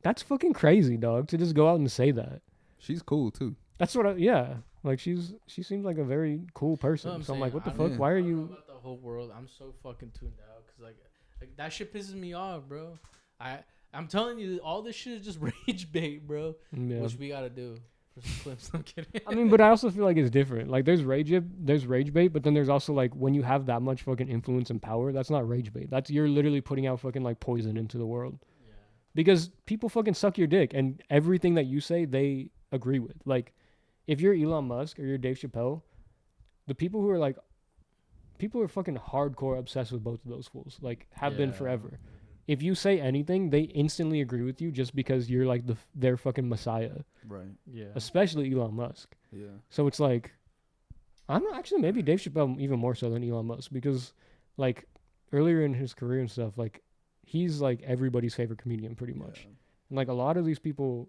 That's fucking crazy, dog, to just go out and say that. She's cool too. That's what yeah. Like, she seems like a very cool person. No, I'm so I'm saying, like, what the I fuck? mean, Why are I don't know you... about the whole world. I'm so fucking tuned out because like that shit pisses me off, bro. I'm telling you, all this shit is just rage bait, bro. Yeah. Which we gotta do for some clips. I'm kidding. I mean, but I also feel like it's different. Like, there's rage bait, but then there's also, like, when you have that much fucking influence and power, that's not rage bait. That's, you're literally putting out fucking, like, poison into the world. Yeah. Because people fucking suck your dick, and everything that you say, they agree with. Like, if you're Elon Musk or you're Dave Chappelle, the people who are fucking hardcore obsessed with both of those fools. Like, have been Yeah. forever. If you say anything, they instantly agree with you just because you're like their fucking messiah. Right. Yeah. Especially Elon Musk. Yeah. So it's like, I don't know, actually maybe Dave Chappelle even more so than Elon Musk, because like earlier in his career and stuff, like he's like everybody's favorite comedian pretty much. And like a lot of these people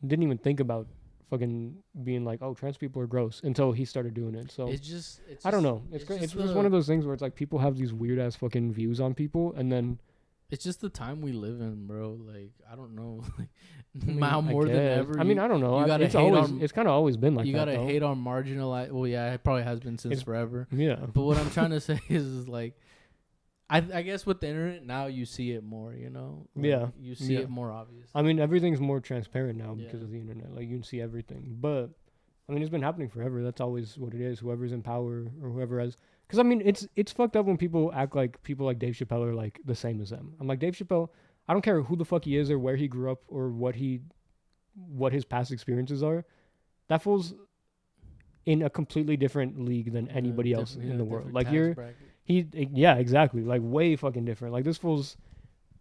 didn't even think about fucking being like, oh, trans people are gross until he started doing it. So It's I don't know. It's just just one of those things where it's like people have these weird ass fucking views on people, and then It's just the time we live in, bro. Like, I don't know. Like, I mean, now more than guess. ever. I mean, I don't know. you gotta it's hate always on- it's kind of always been like you that. gotta though. hate on marginalized. Well, yeah, it probably has been since It's- forever. Yeah. But what I'm trying to say is like, I guess with the internet now you see it more. You know. Like, Yeah. You see Yeah. it more obvious. I mean, everything's more transparent now because Yeah. of the internet. Like, you can see everything. But I mean, it's been happening forever. That's always what it is. Whoever's in power or whoever has. Because I mean, it's fucked up when people act like people like Dave Chappelle are like the same as them. I'm like, Dave Chappelle, I don't care who the fuck he is or where he grew up or what his past experiences are. That fool's in a completely different league than anybody else in the world. Like, yeah, exactly. Like, way fucking different. Like, this fool's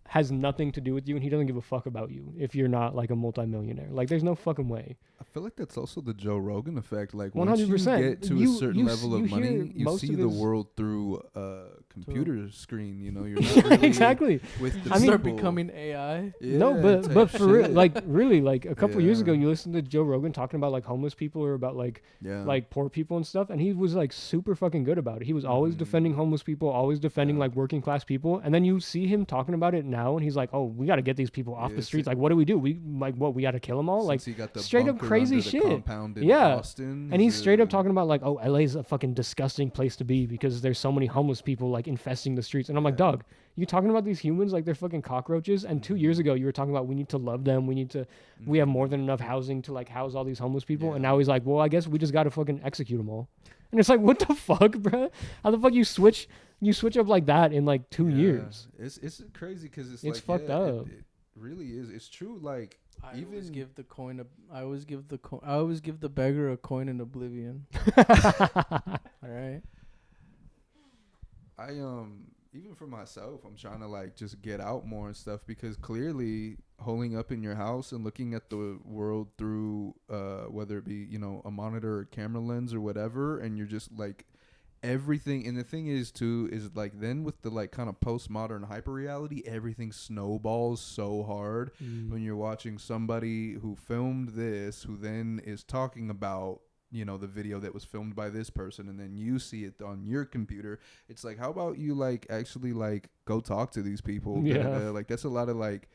has nothing to do with you, and he doesn't give a fuck about you if you're not like a multimillionaire. Like, there's no fucking way. I feel like that's also the Joe Rogan effect. Like, once you 100%. get to a certain level of money, hear you most see of the his- world through a computer screen. You know, you're not really Exactly. with the I mean- start people. becoming AI. No, Yeah, type but for real, shit. like, really, like a couple years ago, Yeah. you listened to Joe Rogan talking about like homeless people or about like Yeah. poor people and stuff, and he was like super fucking good about it. He was always Mhm. defending homeless people, always defending Yeah. like working class people, and then you see him talking about it now, and he's like, "Oh, we got to get these people off Yeah, the streets. si- Like, what do? We We got to kill them all?" Like, Since he got the straight up bunker crazy under the shit. compound in Yeah. Austin, and he's straight up uh, talking about like, "Oh, LA's a fucking disgusting place to be because there's so many homeless people like infesting the streets." And I'm like, Yeah. "Dog, you talking about these humans like they're fucking cockroaches?" And 2 years ago, you were talking about we need to love them. We have more than enough housing to like house all these homeless people. And Yeah. now he's like, "Well, I guess we just got to fucking execute them all." And it's like, what the fuck, bro? How the fuck you switch up like that in like 2 years? It's crazy because it's It's like, fucked up. It really is. It's true. Like I always give the coin. I always give the beggar a coin in Oblivion. All right. I even for myself, I'm trying to like just get out more and stuff because clearly holding up in your house and looking at the world through whether it be, you know, a monitor or camera lens or whatever, and you're just like everything. And the thing is too is like then with the like kind of postmodern hyper reality, everything snowballs so hard when you're watching somebody who filmed this who then is talking about, you know, the video that was filmed by this person, and then you see it on your computer. It's like, how about you like actually like go talk to these people? Yeah. Like that's a lot of like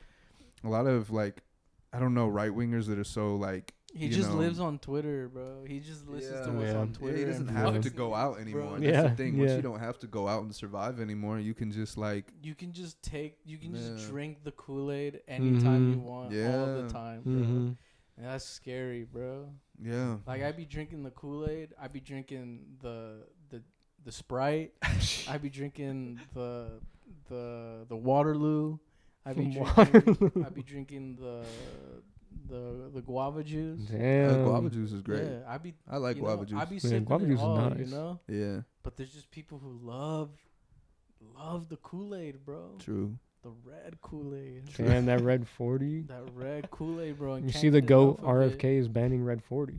I don't know, right wingers that are so like He just lives on Twitter, bro. He just listens to what's on Twitter. he doesn't and have fucks to go with out it, anymore. bro. That's the thing. Once you don't have to go out and survive anymore, you can just like just drink the Kool-Aid anytime you want, all the time, bro. And that's scary, bro. Yeah. Like I be drinking the Kool-Aid, I be drinking the Sprite, I be drinking the Waterloo, I be drinking the guava juice. Damn. Guava juice is great. Yeah, I like guava juice. I be sipping guava it juice is all, nice. you know. Yeah. But there's just people who love the Kool-Aid, bro. True. The red Kool-Aid. Damn, that red 40. That red Kool-Aid, bro. You see the GOAT RFK is banning red 40.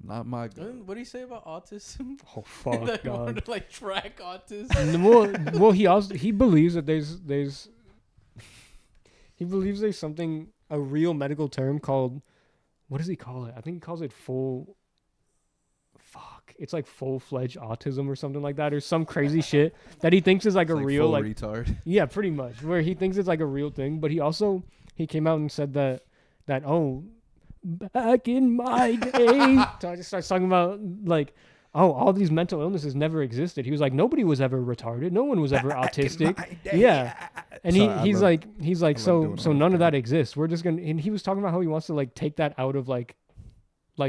Not my What do you say about autism? Oh fuck, That God. want to like track autism. Well, he believes that there's he believes there's something, a real medical term called, what does he call it? I think he calls it it's like full-fledged autism or something like that, or some crazy shit that he thinks is like a real like retard. Yeah, pretty much, where he thinks it's like a real thing. But he came out and said that oh, back in my day. So I just started talking about like, oh, all these mental illnesses never existed. He was like, nobody was ever retarded. No one was ever autistic. Yeah. And he's like, so none of that exists. We're just and he was talking about how he wants to like take that out of like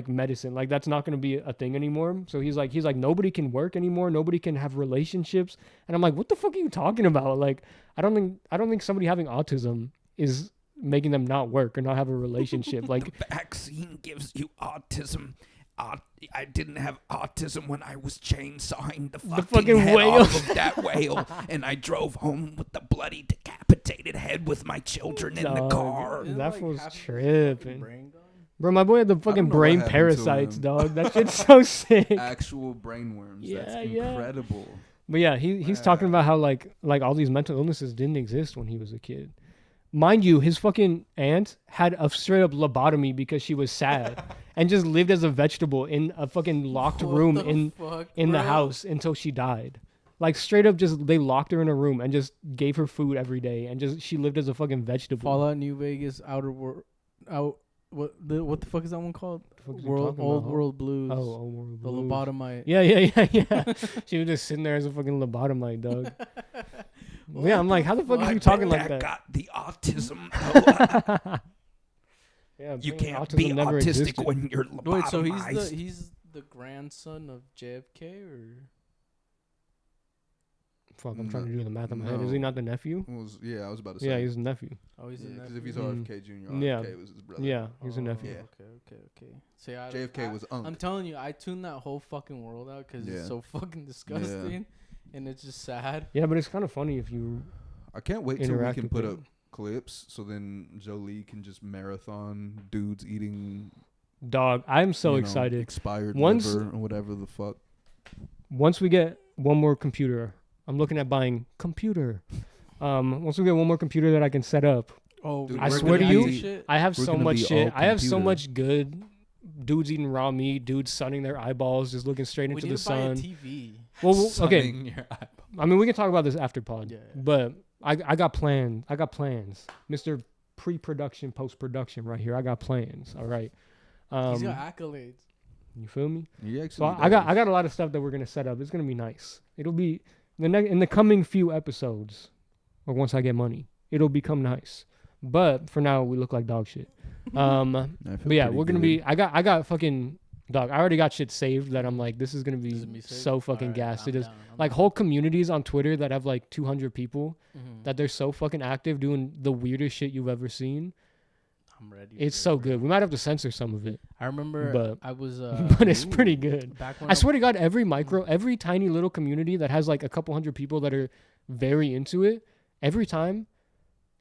medicine. Like that's not going to be a thing anymore. So he's like, nobody can work anymore. Nobody can have relationships. And I'm like, what the fuck are you talking about? Like, I don't think somebody having autism is making them not work or not have a relationship. Like the vaccine gives you autism. I didn't have autism when I was chainsawing the fucking head whale off of that whale, and I drove home with the bloody decapitated head with my children in the car. That was tripping. Bro, my boy had the fucking brain parasites, dog. That shit's so sick. Actual brain worms. Yeah, That's incredible. But yeah, he's talking about how like all these mental illnesses didn't exist when he was a kid. Mind you, his fucking aunt had a straight up lobotomy because she was sad and just lived as a vegetable in a fucking locked room in the house until she died. Like straight up just they locked her in a room and just gave her food every day and just she lived as a fucking vegetable. Fallout New Vegas what the fuck is that one called? Old World Blues. Oh, Old World Blues. The lobotomite. Yeah. She was just sitting there as a fucking lobotomite, dog. Yeah, I'm like, how the fuck are you talking like that? Got the autism. Yeah, you can't be autistic when you're lobotomized. Wait, so he's the grandson of JFK or? Fuck, I'm trying to do the math in my head. Is he not the nephew? I was about to say. Yeah, he's a nephew. Oh, he's a nephew. Because if he's RFK Jr., RFK was his brother. Yeah, he's a nephew. Yeah. Okay. See, JFK was uncle. I'm telling you, I tuned that whole fucking world out because it's so fucking disgusting, and it's just sad. Yeah, but it's kind of funny if you. I can't wait till we can put up clips so then Jolie can just marathon dudes eating. Dog, I'm so excited. Expired liver or whatever the fuck. Once we get one more computer, I'm looking at buying computer. Once we get one more computer that I can set up. Oh, dude, I swear to you, I have so much shit. I have so much good dudes eating raw meat, dudes sunning their eyeballs, just looking straight into the sun. We need to buy a TV. Well, okay. I mean, we can talk about this after pod. Yeah. But I got plans. Mr. Pre-production, post-production right here. I got plans. All right. He's got accolades. You feel me? Yeah, so I got a lot of stuff that we're gonna set up. It's gonna be nice. It'll be in the coming few episodes, or once I get money, it'll become nice. But for now, we look like dog shit. But yeah, we're gonna be. I got fucking Dog, I already got shit saved that I'm like, this is gonna Does it be be saved? so fucking Alright, gassed. I'm It is down, I'm like down. whole communities on Twitter that have like 200 people Mhm. that they're so fucking active doing the weirdest shit you've ever seen. I'm ready. It's for so it, bro. good. We might have to censor some of it, I remember but- I was but it's pretty good. back when I swear to God, every tiny little community that has like a couple hundred people that are very into it, every time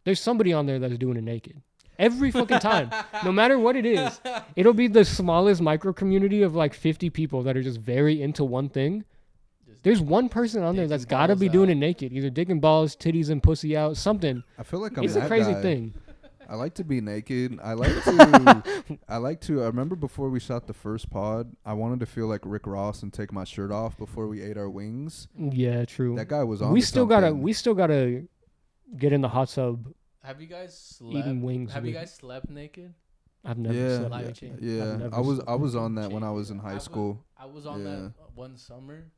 there's somebody on there that's doing it naked. Every fucking time, no matter what it is, it'll be the smallest micro community of like 50 people that are just very into one thing. Just There's one person on there dick that's and got to balls be doing out. it naked, either dick and balls, titties and pussy out, something. I feel like I'm It's a that crazy guy. thing. I like to be naked. I remember before we shot the first pod, I wanted to feel like Rick Ross and take my shirt off before we ate our wings. Yeah, true. That guy was on. We still gotta get in the hot tub. Have you guys slept? Eating wings Have you with- guys slept naked? I've never Yeah, slept Life naked. change. Yeah, I've never I was slept on that when I was in high school. I was on Yeah. that one summer.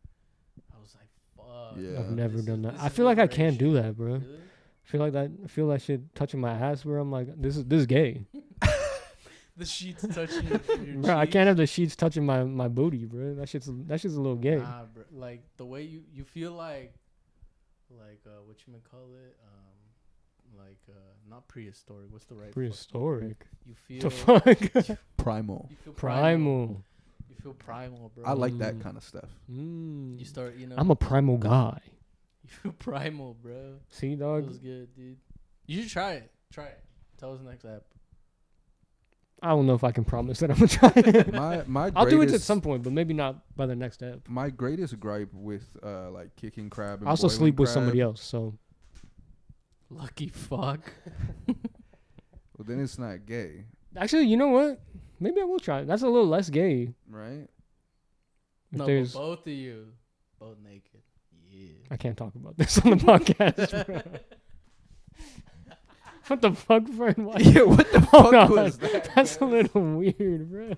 I was like, fuck. Yeah. I've never This done is- that. this I is feel like I liberation. can't do that, bro. Really? I feel that shit touching my ass where I'm like, this is gay. The sheets touching your Bro, I cheek. can't have the sheets touching my booty, bro. That shit's a little gay. Nah, bro. Like the way you feel like what you may call it, not prehistoric. What's the right? Prehistoric. You feel The fuck? Primal. You feel Primal. You feel primal, bro. I like that Mm. kind of stuff. Mm. You start, I'm a primal guy. You feel primal, bro. See, dog. Feels good, dude. You should try it. Try it. Tell us next app. I don't know if I can promise that I'm gonna try it. My I'll do it at greatest- some point, but maybe not by the next ep. My greatest gripe with like kicking crab and I also boiling sleep with crab- somebody else, so Lucky fuck. Well, then it's not gay, actually, you know what? Maybe I will try it. That's a little less gay. right? If No, but there's, both of you, both naked. Yeah. I can't talk about this on the podcast. Bro. What the fuck, Fern? Why? Yeah, what the Hold fuck on. was that? That's a little weird, bro.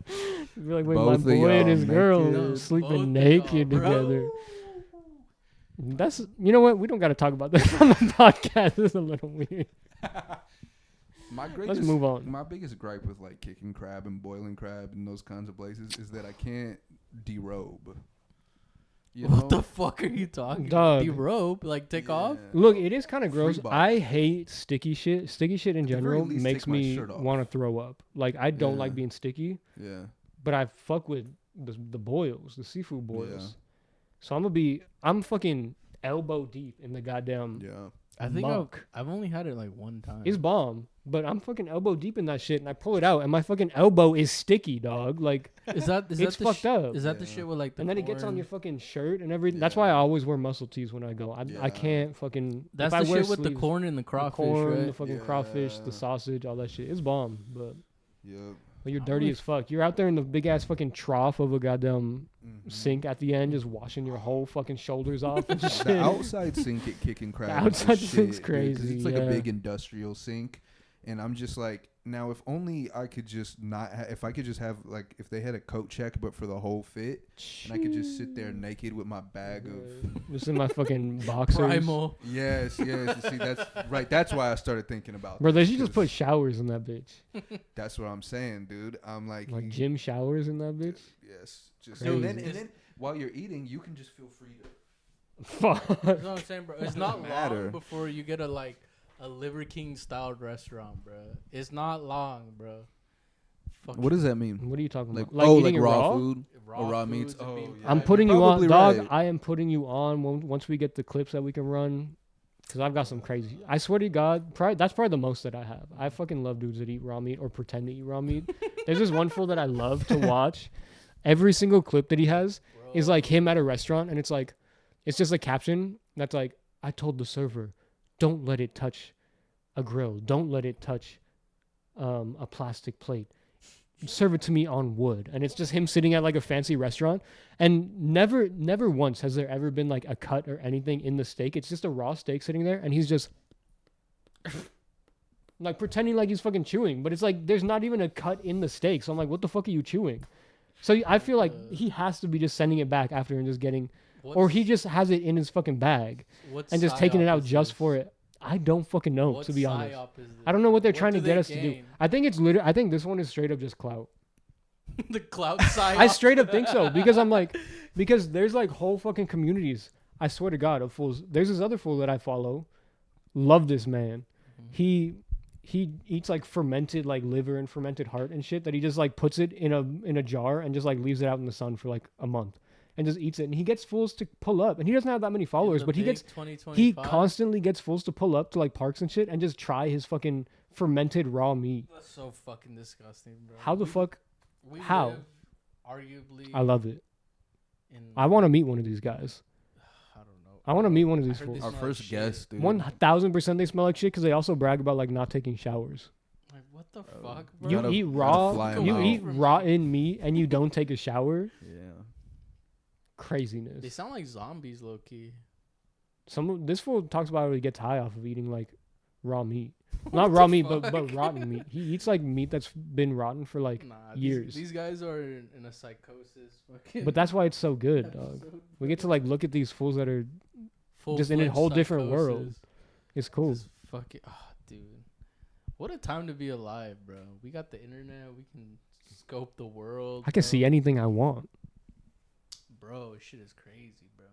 Be like, wait, Both of my boy and y'all his girl naked. No, both sleeping of naked y'all, bro. together. That's, you know what? We don't got to talk about this on the podcast. This is a little weird. My greatest, move on. My biggest gripe with like kicking crab and boiling crab and those kinds of places is that I can't derobe. You What know? the fuck are you talking Dog. about? Derobe? Like take off? Yeah. Look, it is kind of gross. ball. I hate sticky shit. Sticky shit in At the very general least, makes take my me shirt off. want to throw up. Like, I don't Yeah. like being sticky, Yeah. but I fuck with the boils, the seafood boils. Yeah. So I'm fucking elbow deep in the goddamn. Yeah. I think muck. I've only had it like one time. It's bomb, but I'm fucking elbow deep in that shit, and I pull it out, and my fucking elbow is sticky, dog. Like, Is that it's the fucked up. Is that the Yeah. shit with like the And then it gets on corn? your fucking shirt and everything. That's why I Yeah. always wear muscle tees when I go. I Yeah. can't fucking. That's if I the wear shit with the sleeves, corn and the the crawfish, corn, the right? fucking crawfish, Yeah. the sausage, all that shit. It's bomb, but Yep. you're I dirty would- as fuck. You're out there in the big ass fucking trough of a goddamn Mhm. sink at the end, just washing your whole fucking shoulders off and shit. The outside sink at Kicking Crab. The outside is sink's shit, dude, 'cause crazy, it's like yeah. a big industrial sink, and I'm just like, now if only I could just not, if I could just have like, if they had a coat check, but for the whole fit, and I could just sit there naked with my bag of. Just in my fucking boxers. Primal. Yes, yes. See, that's right. That's why I started thinking about. Bro, they this, should just put 'cause showers in that bitch. That's what I'm saying, dude. I'm like, Like gym showers in that bitch. Yes, just Crazy. and then while you're eating, you can just feel free to. Fuck. That's what I'm saying, bro. It's not matter. long before you get a Liver King style restaurant, bro. It's not long, bro. Fuck What does that mean? What are you talking Like, about? oh, eating like it raw food raw or raw meats. foods and Oh, being yeah. I'm fried. putting you on, Probably dog. right. I am putting you on once we get the clips that we can run, because I've got some crazy. I swear to God, that's probably the most that I have. I fucking love dudes that eat raw meat or pretend to eat raw meat. There's this one fool that I love to watch. Every single clip that he has is like him at a restaurant, and it's just a caption that's like, "I told the server, don't let it touch a grill. Don't let it touch a plastic plate. Serve it to me on wood." And it's just him sitting at like a fancy restaurant, and never once has there ever been like a cut or anything in the steak. It's just a raw steak sitting there, and he's just like pretending like he's fucking chewing, but it's like there's not even a cut in the steak. So I'm like, what the fuck are you chewing? So I feel like he has to be just sending it back after and just getting, or he just has it in his fucking bag and just taking it out just for it. I don't fucking know, to be honest. I don't know what they're trying to get us to do. I think it's literally. I think this one is straight up just clout. The clout side. I straight up think so because I'm like, because there's like whole fucking communities. I swear to God, of fools. There's this other fool that I follow. Love this man. He eats like fermented like liver and fermented heart and shit that he just like puts it in a jar and just like leaves it out in the sun for like a month and just eats it. And he gets fools to pull up, and he doesn't have that many followers, but he constantly gets fools to pull up to like parks and shit and just try his fucking fermented raw meat. That's so fucking disgusting, bro. How the fuck? We How? live, arguably. I love it. In, I want to meet one of these guys. I don't know. I want to meet one of these heard they fools. Our smell first like shit. guest, dude. 1000% they smell like shit because they also brag about like not taking showers. Like, what the Bro. fuck, bro? You Gotta- eat gotta raw, fly 'em you out. eat rotten meat, and you don't take a shower. Yeah. They Craziness. sound like zombies, low key. This fool talks about how he gets high off of eating like raw meat. Not raw meat, fuck? but rotten meat. He eats like meat that's been rotten for like Nah, years. These guys are in a psychosis. Fucking But that's why it's so good, dog. episode, We get to like look at these fools that are just in a full-fledged whole different world. psychosis. It's cool. Just fucking, dude. What a time to be alive, bro. We got the internet. We can scope the world. I can bro. see anything I want. Bro, shit is crazy, bro.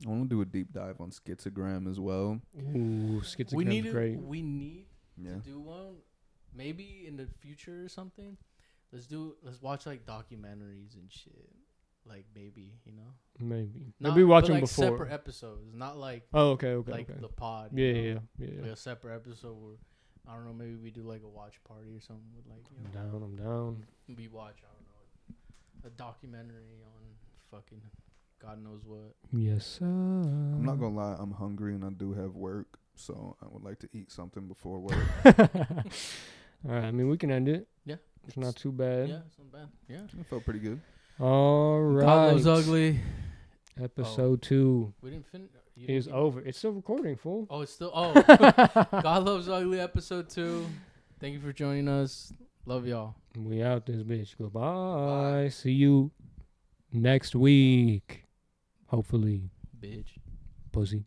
I want to do a deep dive on schizogram as well. Ooh, schizophrenic great. We need Yeah. to do one. Maybe in the future or something. Let's watch like documentaries and shit. Like maybe, Maybe. Not, Maybe watch but, them like, before. separate episodes, not like Oh, okay. like the pod. Yeah, you know? yeah. Like a separate episode where I don't know, maybe we do like a watch party or something with like I'm down. we watch, I don't know, a documentary on fucking God knows what. Yes, sir. I'm not gonna lie, I'm hungry and I do have work, so I would like to eat something before work. All right. I mean, we can end it. Yeah. It's not too bad. Yeah, it's not bad. Yeah. It felt pretty good. All right. God Loves Ugly. Episode 2 We didn't finish. is over. It's still recording, fool. Oh, it's still. Oh, God Loves Ugly, episode 2. Thank you for joining us. Love y'all. We out this bitch. Goodbye. See you next week. Hopefully. Bitch. Pussy.